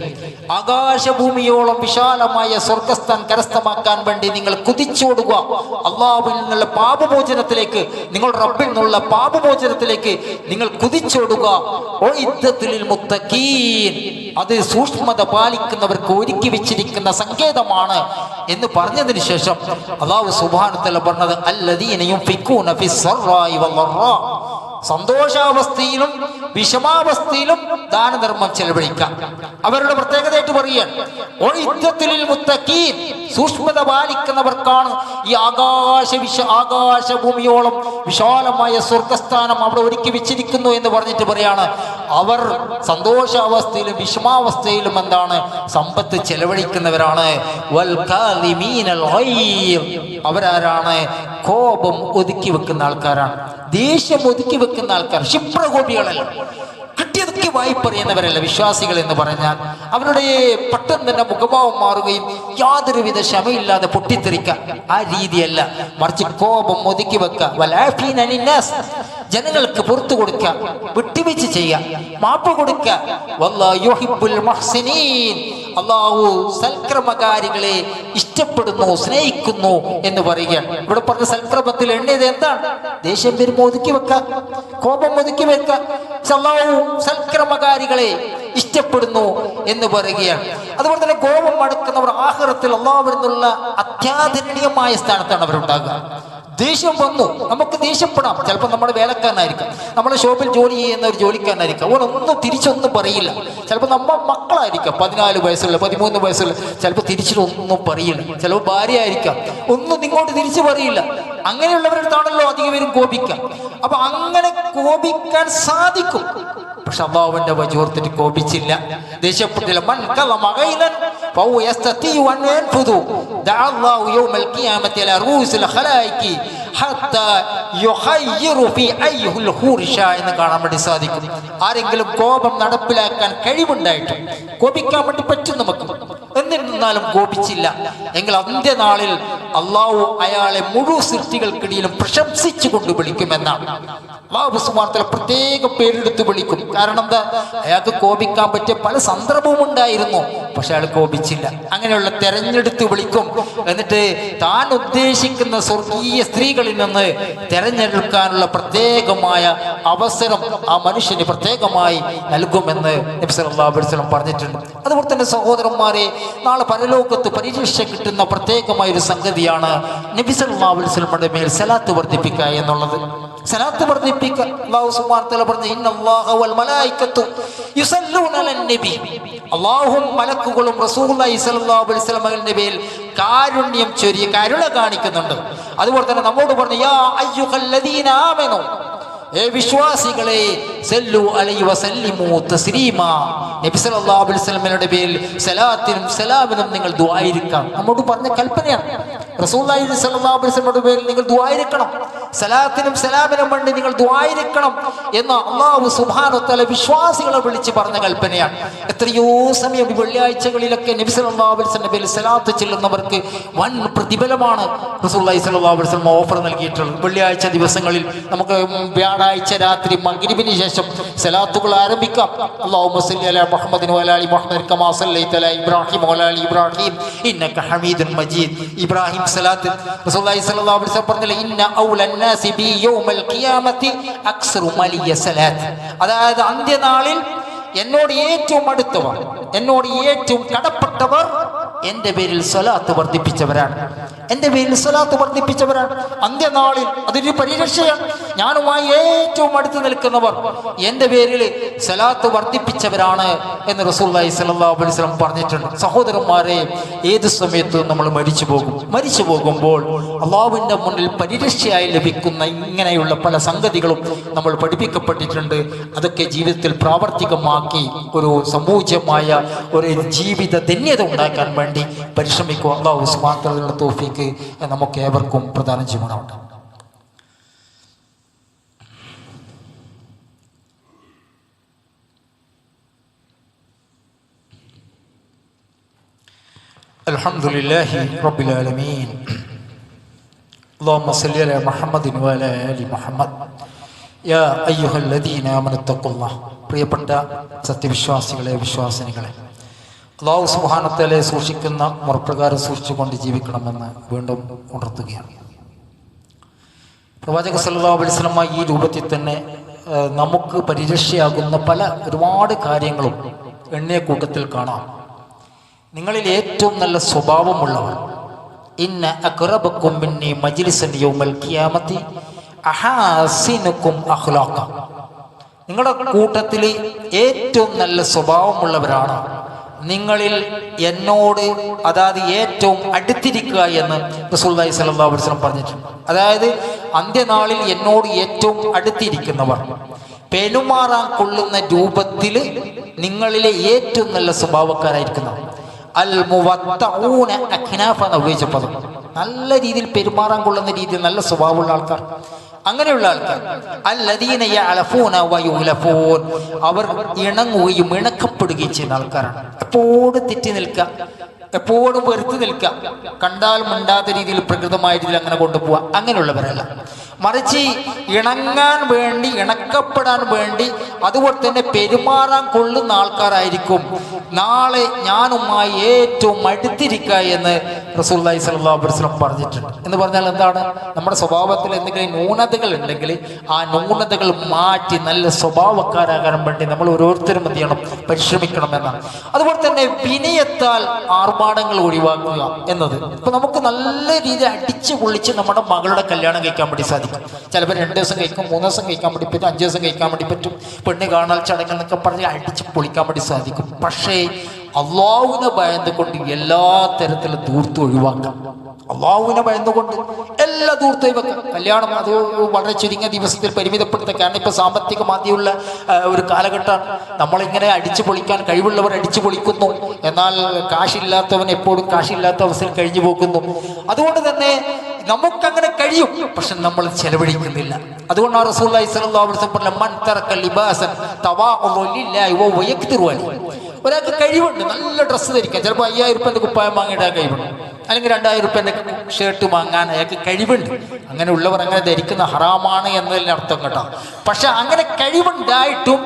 ആകാശഭൂമിയോളം വിശാലമായ സ്വർഗ്ഗസ്ഥാനം കരസ്ഥമാക്കാൻ വേണ്ടി നിങ്ങൾ കുതിച്ചോടുക. അല്ലാഹുവിൽ നിന്നുള്ള പാപമോചനത്തിലേക്ക്, നിങ്ങൾ റബ്ബിൽ നിന്നുള്ള പാപമോചനത്തിലേക്ക് നിങ്ങൾ കുതിച്ചോടുക. ഉഇദ്ദത്തുൽ ലിൽ മുത്തഖീൻ, അത് സൂക്ഷ്മത പാലിക്കുന്നവർക്ക് ഒരുക്കി വെച്ചിരിക്കുന്ന സങ്കേതമാണ് എന്ന് പറഞ്ഞതിന് ശേഷം അല്ലാഹു സുബ്ഹാനഹു വ തആല പറഞ്ഞത്, അല്ലദീന യുൻഫിഖൂന ഫിസ്സറായി വല്ലറാ, സന്തോഷാവസ്ഥയിലും വിഷമാവസ്ഥയിലും ദാനധർമ്മം ചെലവഴിക്കാം. അവരുടെ പ്രത്യേകതയായിട്ട് പറയുകയാണ്, സൂക്ഷ്മത പാലിക്കുന്നവർക്കാണ് ഈ ആകാശഭൂമിയോളം വിശാലമായ സ്വർഗസ്ഥാനം അവിടെ ഒരുക്കി വെച്ചിരിക്കുന്നു എന്ന് പറഞ്ഞിട്ട് പറയാണ്, അവർ സന്തോഷാവസ്ഥയിലും വിഷമാവസ്ഥയിലും എന്താണ് സമ്പത്ത് ചെലവഴിക്കുന്നവരാണ്. അവരാരാണ്? കോപം ഒതുക്കി വെക്കുന്ന ആൾക്കാരാണ്, ദേഷ്യം ഒതുക്കി വെക്കുന്ന ആൾക്കാർ, ക്ഷിപ്രകോപികളല്ല, കിട്ടിയതൊക്കെ വായ്പറിയുന്നവരല്ല വിശ്വാസികൾ എന്ന് പറഞ്ഞാൽ. അവരുടെ പെട്ടെന്ന് തന്നെ മുഖഭാവം മാറുകയും യാതൊരുവിധ ക്ഷമയില്ലാതെ പൊട്ടിത്തെറിക്കുക, ആ രീതിയല്ല. മറിച്ച് കോപം ഒതുക്കി വെക്കുക, ജനങ്ങൾക്ക് പുറത്തു കൊടുക്കുക, വിട്ടുവീഴ്ച ചെയ്യുക, മാപ്പ് കൊടുക്കുക. അല്ലാഹു സൽക്രമകാരികളെ ഇഷ്ടപ്പെടുന്നു, സ്നേഹിക്കുന്നു എന്ന് പറയുകയാണ്. ഇവിടെ പറഞ്ഞ സൽക്രമത്തിൽ എണ്ണിയത് എന്താണ്? ദേഷ്യം വരുമ്പോൾ ഒതുക്കി വെക്കുക, കോപം ഒതുക്കി വെക്കുക. അല്ലാഹു സൽക്രമകാരികളെ ഇഷ്ടപ്പെടുന്നു എന്ന് പറയുകയാണ്. അതുപോലെ തന്നെ കോപം മടക്കുന്നവർ ആഖിറത്തിൽ അല്ലാഹുവിൽ നിന്നുള്ള അത്യാദരണീയമായ സ്ഥാനത്താണ് അവരുണ്ടാകുക. ദേഷ്യം വന്നു, നമുക്ക് ദേഷ്യപ്പെടാം. ചിലപ്പോൾ നമ്മുടെ വേലക്കാരനായിരിക്കും, നമ്മുടെ ഷോപ്പിൽ ജോലി ചെയ്യുന്ന ഒരു ജോലിക്കാരനായിരിക്കും, അവനൊന്നും തിരിച്ചൊന്നും പറയില്ല. ചിലപ്പോൾ നമ്മുടെ മക്കളായിരിക്കാം, 14 വയസ്സുള്ള 13 വയസ്സുള്ള, ചിലപ്പോൾ തിരിച്ചിട്ടൊന്നും പറയില്ല. ചിലപ്പോൾ ഭാര്യ ആയിരിക്കാം, ഒന്നും ഇങ്ങോട്ട് തിരിച്ചു പറയില്ല. അങ്ങനെയുള്ളവരെടുത്താണല്ലോ അധികം പേരും കോപിക്കാം. അപ്പൊ അങ്ങനെ കോപിക്കാൻ സാധിക്കും, പക്ഷെ അല്ലാഹുവിന്റെ വജൂർത്തിട്ട് കോപിച്ചില്ല, ദേഷ്യപ്പെട്ടില്ല. എന്ന് കാണാൻ വേണ്ടി സാധിക്കും. ആരെങ്കിലും കോപം നടപ്പിലാക്കാൻ കഴിവുണ്ടായിട്ട് കോപിക്കാൻ വേണ്ടി പറ്റും നമുക്ക്, എന്നിരുന്നാലും കോപിച്ചില്ല എങ്കിൽ അന്ത്യനാളിൽ അള്ളാഹു അയാളെ മുഴുവൻ സൃഷ്ടികൾക്കിടയിലും പ്രശംസിച്ചുകൊണ്ട് വിളിക്കുമെന്നാണ്. അല്ലാഹു സുബ്ഹാനഹു വ തആല പ്രത്യേകം പേരെടുത്ത് വിളിക്കും. കാരണം എന്താ? അയാൾക്ക് കോപിക്കാൻ പറ്റിയ പല സന്ദർഭവും ഉണ്ടായിരുന്നു, പക്ഷെ അയാൾ കോപിച്ചില്ല. അങ്ങനെയുള്ള തെരഞ്ഞെടുത്ത് വിളിക്കും. എന്നിട്ട് താൻ ഉദ്ദേശിക്കുന്ന സ്വർഗീയ സ്ത്രീകളിൽ നിന്ന് തെരഞ്ഞെടുക്കാനുള്ള പ്രത്യേകമായ അവസരം ആ മനുഷ്യന് പ്രത്യേകമായി നൽകുമെന്ന് നബി സല്ലല്ലാഹു അലൈഹി വസല്ലം പറഞ്ഞിട്ടുണ്ട്. അതുപോലെ തന്നെ സഹോദരന്മാരെ, നാളെ പരലോകത്ത് പരിരക്ഷ കിട്ടുന്ന പ്രത്യേകമായ ഒരു സംഗതിയാണ് നബി സല്ലല്ലാഹു അലൈഹി വസല്ലമയുടെ മേൽ സലാത്ത് വർദ്ധിപ്പിക്കുക എന്നുള്ളത്. സലാത്ത് വർദ്ധിപ്പിക്കുക. അല്ലാഹു സുബ്ഹാനഹു വ തആല പറഞ്ഞു, ഇന്നല്ലാഹ വൽ മലായികത്തു യുസല്ലൂന അലൻ നബി. അല്ലാഹുവും മലക്കുകളും റസൂലുള്ളാഹി സ്വല്ലല്ലാഹു അലൈഹി വസല്ലമയുടെ മേൽ കാരുണ്യം ചൊരിയ കരുണ കാണിക്കുന്നുണ്ട്. അതുപോലെ തന്നെ നമ്മോട് പറഞ്ഞു, യാ അയ്യുഹല്ലദീന ആമനൂ, ഏ വിശ്വാസികളെ, സല്ലു അലൈഹി വസല്ലിമു തസ്ലീമാ. നബി സല്ലല്ലാഹു അലൈഹി വസല്ലമയുടെ പേരിൽ സലാത്തിനും സലാമിനും നിങ്ങൾ ദുആയിരിക്കണം. നമ്മോട് പറഞ്ഞ കൽപ്പനയാണ്. റസൂലുള്ളാഹി സ്വല്ലല്ലാഹു അലൈഹി വസല്ലമയുടെ പേരിൽ നിങ്ങൾ ദുആയിരിക്കണം, സലാത്തിനും സലാമിനും വേണ്ടി നിങ്ങൾ ദുആയിരിക്കണം എന്ന് അല്ലാഹു സുബ്ഹാനഹു വ തആല വിശ്വാസികളെ വിളിച്ച് പറഞ്ഞ കൽപ്പനയാണ്. എത്രയോ സമയം വെള്ളിയാഴ്ചകളിലൊക്കെ നബി സല്ലല്ലാഹു അലൈഹി വസല്ലമയുടെ പേരിൽ സലാത്ത് ചെല്ലുന്നവർക്ക് വൻ പ്രതിഫലമാണ് റസൂലുള്ളാഹി സ്വല്ലല്ലാഹു അലൈഹി വസല്ലം ഓഫർ നൽകിയിട്ടുള്ളത്. വെള്ളിയാഴ്ച ദിവസങ്ങളിൽ നമുക്ക് വ്യാഴാഴ്ച രാത്രി മഗ്രിബിന് ശേഷം സലാത്തുകൾ ആരംഭിക്കാം. അല്ലാഹുമ്മ സല്ലി അലാ മുഹമ്മദിൻ വഅലാ അലി മുഹമ്മദ് കമാ സല്ലൈത അലാ ഇബ്രാഹിം വഅലാ അലി ഇബ്രാഹിം ഇന്നക ഹമീദുൻ മജീദ്. ഇബ്രാഹിം സലാത്ത് റസൂലുള്ളാഹി സ്വല്ലല്ലാഹു അലൈഹി വസല്ലം പറഞ്ഞില്ല, ഇന്ന ഔലൻ നാസി ബി യൗമൽ ഖിയാമത്തി അക്സറു മലിയ സലാത്ത്. അതായത് അന്ത്യനാളിൽ എന്നോട് ഏറ്റവും അടുത്തവർ, എന്നോട് ഏറ്റവും കടപ്പെട്ടവർ എൻ്റെ പേരിൽ സ്വലാത്ത് വർദ്ധിപ്പിച്ചവരാണ്, എൻ്റെ പേരിൽ സ്വലാത്ത് വർദ്ധിപ്പിച്ചവരാണ്. അന്ത്യനാളിൽ അതൊരു പരിരക്ഷയാണ്. ഞാനുമായി ഏറ്റവും അടുത്ത് നിൽക്കുന്നവർ എൻ്റെ പേരിൽ സ്വലാത്ത് വർദ്ധിപ്പിച്ചവരാണ് എന്ന് റസൂലുള്ളാഹി സ്വല്ലല്ലാഹു അലൈഹി വസല്ലം പറഞ്ഞിട്ടുണ്ട്. സഹോദരന്മാരെ, ഏത് സമയത്തും നമ്മൾ മരിച്ചു പോകും. മരിച്ചു പോകുമ്പോൾ അള്ളാഹുവിൻ്റെ മുന്നിൽ പരിരക്ഷയായി ലഭിക്കുന്ന ഇങ്ങനെയുള്ള പല സംഗതികളും നമ്മൾ പഠിപ്പിക്കപ്പെട്ടിട്ടുണ്ട്. അതൊക്കെ ജീവിതത്തിൽ പ്രാവർത്തികമാക്കി ഒരു സമൂഹമായ ഒരു ജീവിത ധന്യത ഉണ്ടാക്കാൻ വേണ്ടി പരിശ്രമിക്കുക. അല്ലാഹു സുബ്ഹാനഹു വ തആലയുടെ തൗഫീഖ് നമുക്ക് ഏവർക്കും പ്രദാനം ചെയ്യുമാറാവട്ടെ. അൽഹംദുലില്ലാഹി റബ്ബിൽ ആലമീൻ. അല്ലാഹുമ്മ സല്ലി അലാ മുഹമ്മദിൻ വഅലാ ആലി മുഹമ്മദ്. യാ അയ്യുഹല്ലദീന ആമനു തഖുല്ലാഹ്. പ്രിയപ്പെട്ട സത്യവിശ്വാസികളെ, വിശ്വാസിനികളെ, അല്ലാഹു സുബ്ഹാനഹു വ തആലയെ സൂക്ഷിക്കുന്ന മുറപ്രകാരം സൂക്ഷിച്ചുകൊണ്ട് ജീവിക്കണമെന്ന് വീണ്ടും ഉണർത്തുകയാണ്. പ്രവാചക സല്ലല്ലാഹു അലൈഹി വസല്ലം ഈ രൂപത്തിൽ തന്നെ നമുക്ക് പരിരക്ഷയാകുന്ന ഒരുപാട് കാര്യങ്ങളും എണ്ണിയ കൂട്ടത്തിൽ കാണാം. നിങ്ങളിൽ ഏറ്റവും നല്ല സ്വഭാവമുള്ളവർ, ഇന്ന അഖറബക്കും മിന്നി മജ്ലിസൻ യൗമൽ ഖിയാമത്തി അഹാസിനുക്കും അഖ്ലാഖ, നിങ്ങളുടെ കൂട്ടത്തിൽ ഏറ്റവും നല്ല സ്വഭാവമുള്ളവരാണ് നിങ്ങളിൽ എന്നോട് അതായത് ഏറ്റവും അടുത്തിരിക്കുക എന്ന് റസൂലുള്ളാഹി സ്വല്ലല്ലാഹു അലൈഹി വസല്ലം പറഞ്ഞിട്ടുണ്ട്. അതായത് അന്ത്യനാളിൽ എന്നോട് ഏറ്റവും അടുത്തിരിക്കുന്നവർ, പെരുമാറാൻ കൊള്ളുന്ന രൂപത്തിൽ നിങ്ങളിലെ ഏറ്റവും നല്ല സ്വഭാവക്കാരായിരിക്കുന്നവർ. അൽ മുവത്തഊന അഖ്നാഫ എന്ന് ഉപയോഗിച്ച പദം, നല്ല രീതിയിൽ പെരുമാറാൻ കൊള്ളുന്ന രീതിയിൽ നല്ല സ്വഭാവമുള്ള ആൾക്കാർ, അങ്ങനെയുള്ള ആൾക്കാർ. അല്ലദീന യഅലഫൂന വയുലഫൂൻ, അവർ ഇണങ്ങുകയും ഇണക്കപ്പെടുകയും ചെയ്യുന്ന ആൾക്കാരാണ്. എപ്പോഴും തെറ്റി നിൽക്കുക, എപ്പോഴും വെറുത്ത് നിൽക്കുക, കണ്ടാൽ മിണ്ടാത്ത രീതിയിൽ പ്രകൃതമായ രീതിയിൽ അങ്ങനെ കൊണ്ടുപോവുക, അങ്ങനെയുള്ളവരല്ല. മറിച്ച് ഇണങ്ങാൻ വേണ്ടി, ഇണക്കപ്പെടാൻ വേണ്ടി, അതുപോലെ തന്നെ പെരുമാറാൻ കൊള്ളുന്ന ആൾക്കാരായിരിക്കും നാളെ ഞാനുമായി ഏറ്റവും അടുത്തിരിക്കുക എന്ന് റസൂലുള്ളാഹി സ്വല്ലല്ലാഹു അലൈഹി വസല്ലം പറഞ്ഞിട്ടുണ്ട്. എന്ന് പറഞ്ഞാൽ എന്താണ്? നമ്മുടെ സ്വഭാവത്തിൽ എന്തെങ്കിലും ന്യൂനതകൾ ഉണ്ടെങ്കിൽ ആ ന്യൂനതകൾ മാറ്റി നല്ല സ്വഭാവക്കാരാകാൻ വേണ്ടി നമ്മൾ ഓരോരുത്തരും എന്ത് ചെയ്യണം? പരിശ്രമിക്കണം എന്നാണ്. അതുപോലെ തന്നെ വിനയത്താൽ ആർഭാടങ്ങൾ ഒഴിവാക്കുക എന്നത്. ഇപ്പൊ നമുക്ക് നല്ല രീതിയിൽ അടിച്ചു പൊളിച്ച് നമ്മുടെ മകളുടെ കല്യാണം കഴിക്കാൻ വേണ്ടി സാധിക്കും. ചിലപ്പോൾ 2 ദിവസം കഴിക്കും, 3 ദിവസം കഴിക്കാൻ വേണ്ടി പറ്റും, 5 ദിവസം കഴിക്കാൻ വേണ്ടി പറ്റും, പെണ്ണ് കാണാൻ ചടങ്ങ് എന്നൊക്കെ പറഞ്ഞ് അടിച്ച് പൊളിക്കാൻ വേണ്ടി സാധിക്കും. പക്ഷേ അള്ളാഹുവിനെ ഭയന്നുകൊണ്ട് എല്ലാ തരത്തിലും ധൂർത്ത് ഒഴിവാക്കാം. അള്ളാഹുവിനെ ഭയന്നുകൊണ്ട് എല്ലാ ധൂർത്തും ഒഴിവാക്കാം. കല്യാണം അത് വളരെ ചുരുങ്ങിയ ദിവസത്തിൽ പരിമിതപ്പെടുത്തുക. കാരണം ഇപ്പൊ സാമ്പത്തിക മാന്ദ്യമുള്ള ഒരു കാലഘട്ടമാണ്. നമ്മളിങ്ങനെ അടിച്ചു പൊളിക്കാൻ കഴിവുള്ളവർ അടിച്ചു പൊളിക്കുന്നു, എന്നാൽ കാശില്ലാത്തവൻ എപ്പോഴും കാശില്ലാത്ത അവസരം കഴിഞ്ഞു പോകുന്നു. അതുകൊണ്ട് തന്നെ നമുക്കങ്ങനെ കഴിയും, പക്ഷെ നമ്മൾ ചെലവഴിക്കുന്നില്ല. അതുകൊണ്ടാണ് റസൂലുള്ളാഹി സ്വല്ലല്ലാഹു അലൈഹി വസല്ലം പറഞ്ഞത്, മൻ തറക ലിബാസൻ തവാഅദു ലില്ലാഹി വ യഖ്തിറു അലൈഹി. ഒരാൾക്ക് കഴിവുണ്ട്, നല്ല ഡ്രസ്സ് ധരിക്കാൻ, ചിലപ്പോൾ 5000 രൂപേൻ്റെ കുപ്പായം വാങ്ങിയിടാൻ കഴിവുണ്ട്, അല്ലെങ്കിൽ 2000 രൂപേൻ്റെ ഷർട്ട് വാങ്ങാൻ അയാൾക്ക് കഴിവുണ്ട്. അങ്ങനെ ഉള്ളവർ അങ്ങനെ ധരിക്കുന്ന ഹറാമാണ് എന്നതിന് അർത്ഥം കേട്ടോ. പക്ഷെ അങ്ങനെ കഴിവുണ്ടായിട്ടും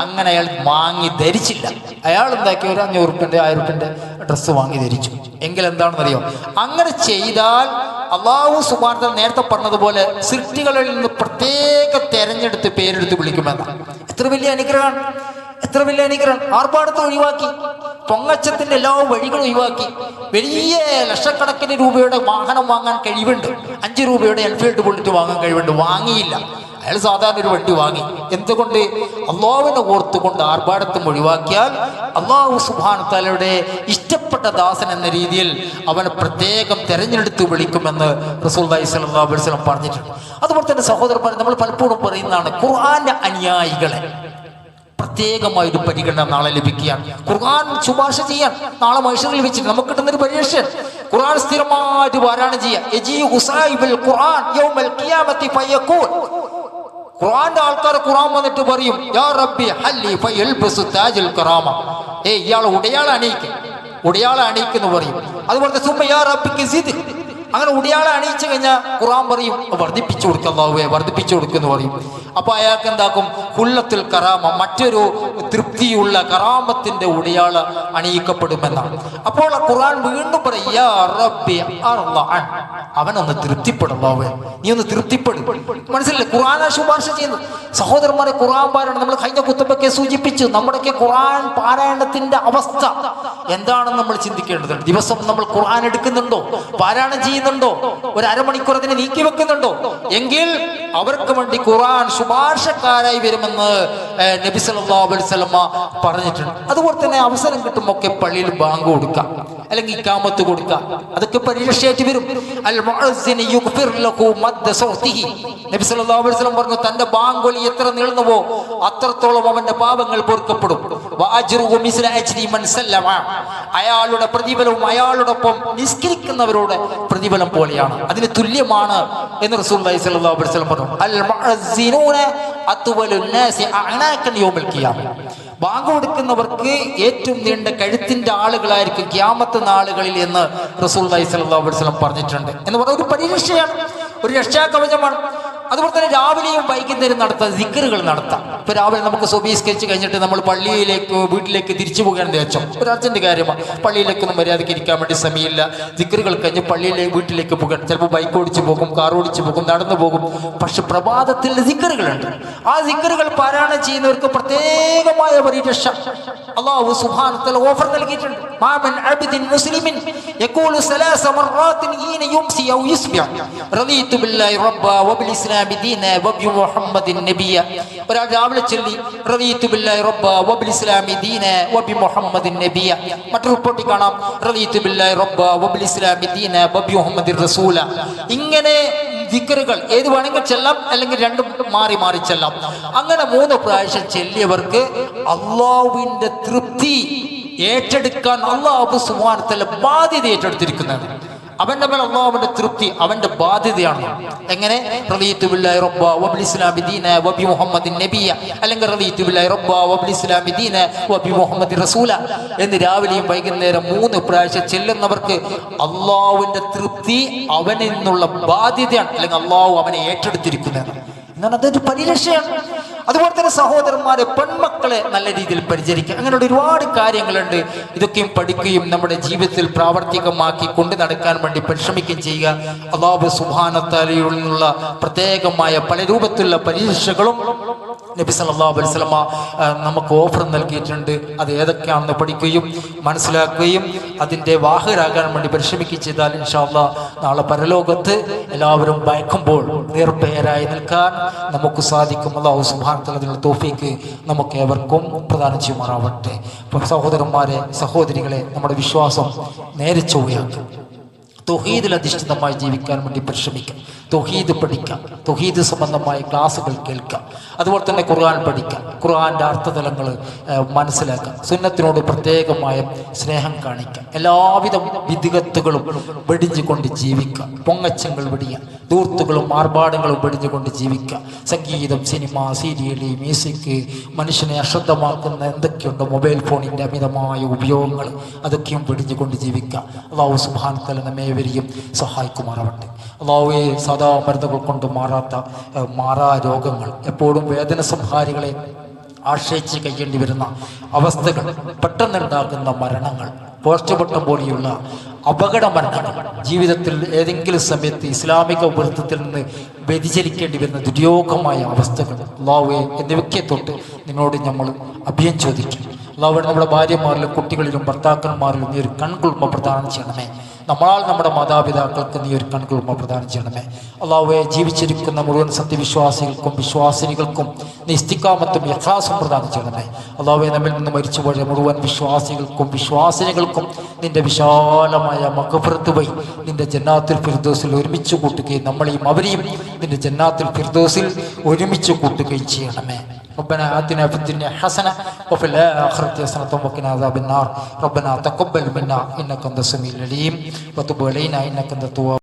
അങ്ങനെ അയാൾ വാങ്ങി ധരിച്ചില്ല. അയാൾ എന്താക്കി ഒരു 500 രൂപേൻ്റെ 1000 രൂപേൻ്റെ ഡ്രസ്സ് വാങ്ങി ധരിച്ചു. എങ്കിൽ എന്താണെന്നറിയോ? അങ്ങനെ ചെയ്താൽ അള്ളാഹു സുബ്ഹാനഹു വ തആല നേരത്തെ പറഞ്ഞതുപോലെ സൃഷ്ടികളിൽ നിന്ന് പ്രത്യേക തെരഞ്ഞെടുത്ത് പേരെടുത്ത് വിളിക്കുമെന്നാണ്. എത്ര വലിയ അനുഗ്രഹമാണ്, എത്ര വലിയ അനുഗ്രഹം! ആർഭാടത്തെ ഒഴിവാക്കി, പൊങ്ങച്ചത്തിന്റെ എല്ലാ വഴികളും ഒഴിവാക്കി. വലിയ ലക്ഷക്കണക്കിന് രൂപയുടെ വാഹനം വാങ്ങാൻ കഴിവുണ്ട്, 5 രൂപയുടെ എൻഫീൽഡ് ബുള്ളറ്റ് വാങ്ങാൻ കഴിവുണ്ട്, വാങ്ങിയില്ല. അയാൾ സാധാരണ ഒരു വണ്ടി വാങ്ങി. എന്തുകൊണ്ട്? അള്ളാഹുവിനെ ഓർത്തുകൊണ്ട് ആർഭാടത്തും ഒഴിവാക്കിയാൽ അള്ളാഹു സുബ്ഹാനഹു വ തആലയുടെ ഇഷ്ടപ്പെട്ട ദാസൻ എന്ന രീതിയിൽ അവനെ പ്രത്യേകം തെരഞ്ഞെടുത്ത് വിളിക്കുമെന്ന് റസൂലുള്ളാഹി സ്വല്ലല്ലാഹു അലൈഹി വസല്ലം പറഞ്ഞിട്ടുണ്ട്. അതുപോലെ തന്നെ സഹോദരന്മാർ, നമ്മൾ പലപ്പോഴും പറയുന്നതാണ്, ഖുർആന്റെ അനുയായികളെ പ്രത്യേകമായൊരു പരിഗണന നാളെ ലഭിക്കുകയാണ്. ഖുർആൻ ശുപാർശ ചെയ്യാൻ നാളെ മഹ്ശറിൽ വെച്ചിട്ട് നമുക്ക് കിട്ടുന്നൊരു പരീക്ഷ. ഖുർആൻ സ്ഥിരമായിട്ട് പാരായണം ചെയ്യുക. ഖുർആന്റെ ആൾക്കാർ ഖുർആൻ വന്നിട്ട് പറയും, യാ റബ്ബി ഹല്ലി ഫയൽബസു താജൽ കറാമ. ഇയാൾ ഉടയാളെ അണിയിക്കെന്ന് പറയും. അതുപോലെ സുമ്മ യാ റബ്ബി കിസിദ്. അങ്ങനെ ഉടയാളെ അണിയിച്ചു കഴിഞ്ഞാൽ ഖുർആൻ പറയും, വർദ്ധിപ്പിച്ചു കൊടുക്കുക അല്ലാഹുവേ, വർദ്ധിപ്പിച്ചു കൊടുക്കുമെന്ന് പറയും. അപ്പൊ അയാൾക്ക് എന്താക്കും? ഹുല്ലത്തുൽ കറാമ, മറ്റൊരു തൃപ്തിയുള്ള കറാമത്തിന്റെ ഉടയാള് അണിയിക്കപ്പെടുമെന്നാണ്. അപ്പോൾ ഖുർആൻ വീണ്ടും പറയും, യാ റബ്ബി അർളഅൻ. അവനൊന്ന് തൃപ്തിപ്പെടല്ലാവേ, നീ ഒന്ന് തൃപ്തിപ്പെടും. മനസ്സിലല്ലേ? ഖുർആനെ ശുപാർശ ചെയ്യുന്നത്. സഹോദരന്മാരെ, ഖുർആൻ പാരായണം നമ്മൾ കഴിഞ്ഞ കുത്തുബൊക്കെ സൂചിപ്പിച്ചു. നമ്മുടെയൊക്കെ ഖുർആൻ പാരായണത്തിന്റെ അവസ്ഥ എന്താണെന്ന് നമ്മൾ ചിന്തിക്കേണ്ടതുണ്ട്. ദിവസം നമ്മൾ ഖുർആൻ എടുക്കുന്നുണ്ടോ? പാരായണം ചെയ്യുന്നുണ്ടോ? ഒരു അരമണിക്കൂർ അതിനെ നീക്കി വെക്കുന്നുണ്ടോ? എങ്കിൽ അവർക്ക് വേണ്ടി ഖുർആൻ ശുപാർശക്കാരായി വരുമെന്ന് നബി സല്ലല്ലാഹു അലൈഹി വസല്ലം പറഞ്ഞിട്ടുണ്ട്. അതുപോലെ തന്നെ അവസരം കിട്ടുമ്പോൾ പള്ളിയിൽ ബാങ്ക് കൊടുക്കുക, അല്ലെങ്കിൽ ഇഖാമത്ത് കൊടുക്കുക, അതൊക്കെ പരീക്ഷയായിട്ട് വരും. അൽ മുഅസ്സിൻ യുഗ്ഫിർ ലഹു മദ്ദ സൗതിഹി. നബി സല്ലല്ലാഹു അലൈഹി വസല്ലം പറഞ്ഞു, തന്റെ ബാങ്ക് വിളി എത്ര നീളുന്നുവോ അത്രത്തോളം അവന്റെ പാപങ്ങൾ പൊറുക്കപ്പെടും. വഅജ്റുഹു മിസ്ല അജ്രി മൻ സല്ലമ. അയാളുടെ പ്രതിഫലവും അയാളോടൊപ്പം നിസ്കരിക്കുന്നവരുടെ പ്രതിഫലം പോലെയാണ്, അതിന് തുല്യമാണ് എന്ന് റസൂലുള്ളാഹി സ്വല്ലല്ലാഹു അലൈഹി വസല്ലം പറഞ്ഞു. അൽ മുഅസ്സിനൂന അത്വലുൻ നാസി അഅനാകൻ യൗമൽ ഖിയാമ. ബാങ്ക് കൊടുക്കുന്നവർക്ക് ഏറ്റവും നീണ്ട കഴുത്തിന്റെ ആളുകളായിരിക്കും ഖിയാമത്ത് നാളുകളിൽ എന്ന് റസൂലുള്ളാഹി സ്വല്ലല്ലാഹു അലൈഹി വസല്ലം പറഞ്ഞിട്ടുണ്ട്. എന്ന് പറഞ്ഞ ഒരു പരീക്ഷയാണ്, ഒരു രക്ഷാകവചമാണ്. അതുപോലെ തന്നെ രാവിലെയും വൈകുന്നേരം നടത്താം, ദിക്റുകൾ നടത്താം. ഇപ്പൊ രാവിലെ നമുക്ക് സുബഹിസ്കരിച്ച് കഴിഞ്ഞിട്ട് നമ്മൾ വീട്ടിലേക്ക് തിരിച്ചു പോകണമെന്ന് വെച്ചോ, ഒരു അർജന്റ് കാര്യമാണ്, പള്ളിയിലേക്കൊന്നും മര്യാദയ്ക്ക് ഇരിക്കാൻ വേണ്ടി സമയമില്ല, ദിക്റുകൾ കഴിഞ്ഞ് വീട്ടിലേക്ക് പോകണം. ചിലപ്പോൾ ബൈക്ക് ഓടിച്ചു പോകും, കാർ ഓടിച്ചു പോകും, നടന്നു പോകും. പക്ഷെ പ്രഭാതത്തിൽ ദിക്റുകളുണ്ട്. ആ ദിക്റുകൾ പാരായണം ചെയ്യുന്നവർക്ക് പ്രത്യേകമായ പരിരക്ഷ അല്ലാഹു സുബ്ഹാനഹു വ തആല ഓഫർ നൽകിയിട്ടുണ്ട്. മാ മിൻ അബ്ദിൻ മുസ്ലിമിൻ യഖൂലു സലാസ മർറാത്തിൻ ഹീന യുംസി ഔ യുസ്ബിഹ് റളീതു ബില്ലാഹി റബ്ബ വബിൽ ഇസ്ലാമി ദീന വബി മുഹമ്മദിൻ നബിയ. ഒരാൾ രാവിലെ ചൊല്ലി റളീതു ബില്ലാഹി റബ്ബ വബിൽ ഇസ്ലാമി ദീന വബി മുഹമ്മദിൻ നബിയ. മറ്റൊരു റിപ്പോർട്ടിൽ കാണാം റളീതു ബില്ലാഹി റബ്ബ വബിൽ ഇസ്ലാമി ദീന വബി മുഹമ്മദിൻ റസൂല. ഇങ്ങനെ ദിക്റുകൾ ഏത് വേണമെങ്കിൽ ചെല്ലാം, അല്ലെങ്കിൽ രണ്ടും മാറി മാറി ചെല്ലാം. അങ്ങനെ 3 പ്രാവശ്യം ചെല്ലിയവർക്ക് അള്ളാഹുവിന്റെ തൃപ്തി ഏറ്റെടുക്കാൻ അല്ലാഹു സുബ്ഹാനഹു വ തആല ബാധ്യത ഏറ്റെടുത്തിരിക്കുന്നത്. അവന്റെ മേൽ അള്ളാഹുവിന്റെ തൃപ്തി അവന്റെ ബാധ്യതയാണ്. എങ്ങനെ? റളീതു ബില്ലാഹി റബ്ബ വബിൽ ഇസ്ലാമി ദീന വബി മുഹമ്മദിൻ നബിയ, അല്ലെങ്കിൽ റളീതു ബില്ലാഹി റബ്ബ വബിൽ ഇസ്ലാമി ദീന വബി മുഹമ്മദിൻ റസൂല എന്ന് രാവിലെയും വൈകുന്നേരം 3 പ്രാവശ്യം ചെല്ലുന്നവർക്ക് അള്ളാഹുവിന്റെ തൃപ്തി അവനിൽ നിന്നുള്ള ബാധ്യതയാണ്, അല്ലെങ്കിൽ അള്ളാഹു അവനെ ഏറ്റെടുത്തിരിക്കുന്നത്. എന്നാൽ അതൊരു പരിരക്ഷയാണ്. അതുപോലെ തന്നെ സഹോദരന്മാരെ, പെൺമക്കളെ നല്ല രീതിയിൽ പരിചരിക്കുക, അങ്ങനെയുള്ള ഒരുപാട് കാര്യങ്ങളുണ്ട്. ഇതൊക്കെയും പഠിക്കുകയും നമ്മുടെ ജീവിതത്തിൽ പ്രാവർത്തികമാക്കി കൊണ്ടു നടക്കാൻ വേണ്ടി പരിശ്രമിക്കുകയും ചെയ്യുക. അല്ലാഹു സുബ്ഹാനഹു വ തആലയിൽ നിന്നുള്ള പ്രത്യേകമായ പല രൂപത്തിലുള്ള പരീക്ഷകളും നബി സല്ലല്ലാഹു അലൈഹി വസല്ലമ നമുക്ക് ഓഫർ നൽകിയിട്ടുണ്ട്. അത് ഏതൊക്കെയാണെന്ന് പഠിക്കുകയും മനസ്സിലാക്കുകയും അതിൻ്റെ വാഹകരാകാൻ വേണ്ടി പരിശ്രമിക്കുകയും ചെയ്താൽ ഇൻഷാ അല്ലാഹ് നാളെ പരലോകത്ത് എല്ലാവരും ഭയക്കുമ്പോൾ നിർഭയരായി നിൽക്കാൻ നമുക്ക് സാധിക്കും. അല്ലാഹു സുബ്ഹാനഹു വ തആല അതിനുള്ള തൗഫീക്ക് നമുക്ക് ഏവർക്കും പ്രദാനം ചെയ്യുമാറാവട്ടെ. സഹോദരന്മാരെ, സഹോദരികളെ, നമ്മുടെ വിശ്വാസം നേരെ ചൊവ്വയാക്കുക, തൗഹീദിൽ അധിഷ്ഠിതമായി ജീവിക്കാൻ വേണ്ടി പരിശ്രമിക്കാം, തൗഹീദ് പഠിക്കാം, തൗഹീദ് സംബന്ധമായ ക്ലാസ്സുകൾ കേൾക്കാം, അതുപോലെ തന്നെ ഖുർആൻ പഠിക്കാം, ഖുർആൻ്റെ അർത്ഥതലങ്ങൾ മനസ്സിലാക്കാം, സുന്നത്തിനോട് പ്രത്യേകമായ സ്നേഹം കാണിക്കാം, എല്ലാവിധ വിദ്ഗത്തുകളും വെടിഞ്ഞുകൊണ്ട് ജീവിക്കാം, പൊങ്ങച്ചങ്ങൾ വെടിയാം, ധൂർത്തുകളും ആർഭാടങ്ങളും വെടിഞ്ഞുകൊണ്ട് ജീവിക്കാം. സംഗീതം, സിനിമ, സീരിയൽ, മ്യൂസിക്, മനുഷ്യനെ അശ്രദ്ധമാക്കുന്ന എന്തൊക്കെയുണ്ടോ മൊബൈൽ ഫോണിൻ്റെ അമിതമായ ഉപയോഗങ്ങൾ, അതൊക്കെയും വെടിഞ്ഞുകൊണ്ട് ജീവിക്കാം. അല്ലാഹു സുബ്ഹാനഹു വ തആല നമ്മെ ഏവരെയും സഹായിക്കുമാറാവട്ടെ. അല്ലാഹുവേ, സാധാ മരുന്നുകൾ കൊണ്ട് മാറാ രോഗങ്ങൾ, എപ്പോഴും വേദന സംഹാരികളെ ആശ്രയിച്ച് കഴിയേണ്ടി വരുന്ന അവസ്ഥകൾ, പെട്ടെന്നുണ്ടാകുന്ന മരണങ്ങൾ, പോസ്റ്റ്മോർട്ടം പോലെയുള്ള അപകട മരണങ്ങൾ, ജീവിതത്തിൽ ഏതെങ്കിലും സമയത്ത് ഇസ്ലാമിക വൃത്തത്തിൽ നിന്ന് വ്യതിചലിക്കേണ്ടി വരുന്ന ദുര്യോഗമായ അവസ്ഥകൾ, അല്ലാഹുവേ, എന്നിവയ്ക്ക് തൊട്ട് നിന്നോട് നമ്മൾ അഭയം ചോദിക്കും. അല്ലാഹുവേ, നമ്മുടെ ഭാര്യമാരിലും കുട്ടികളിലും ഭർത്താക്കന്മാരിലും നീ ഒരു കൺകുളിർമ പ്രദാനം ചെയ്യണമേ. നമ്മളാൽ നമ്മുടെ മാതാപിതാക്കൾക്ക് നീ ഒരു കൺകുളിർമ പ്രദാനം ചെയ്യണമേ. അല്ലാഹുവേ, ജീവിച്ചിരിക്കുന്ന മുഴുവൻ സത്യവിശ്വാസികൾക്കും വിശ്വാസിനികൾക്കും നീ ഇസ്തിഖാമത്തും ഇഖ്ലാസും പ്രദാനം ചെയ്യണമേ. അല്ലാഹുവേ, നമ്മിൽ നിന്ന് മരിച്ചുപോയ മുഴുവൻ വിശ്വാസികൾക്കും വിശ്വാസിനികൾക്കും നിന്റെ വിശാലമായ മഗ്ഫിറത്ത് വഴി നിന്റെ ജന്നാത്തുൽ ഫിർദൗസിൽ ഒരുമിച്ച് കൂട്ടുകയും നമ്മളെയും അവരെയും നിന്റെ ജന്നാത്തുൽ ഫിർദൗസിൽ ഒരുമിച്ച് കൂട്ടുകയും ചെയ്യണമേ. ربنا آتنا في الدنيا حسنة وفي الآخرة حسنة وقنا عذاب النار. ربنا تقبل منا إنك أنت السميع العليم وتب علينا إنك أنت التواب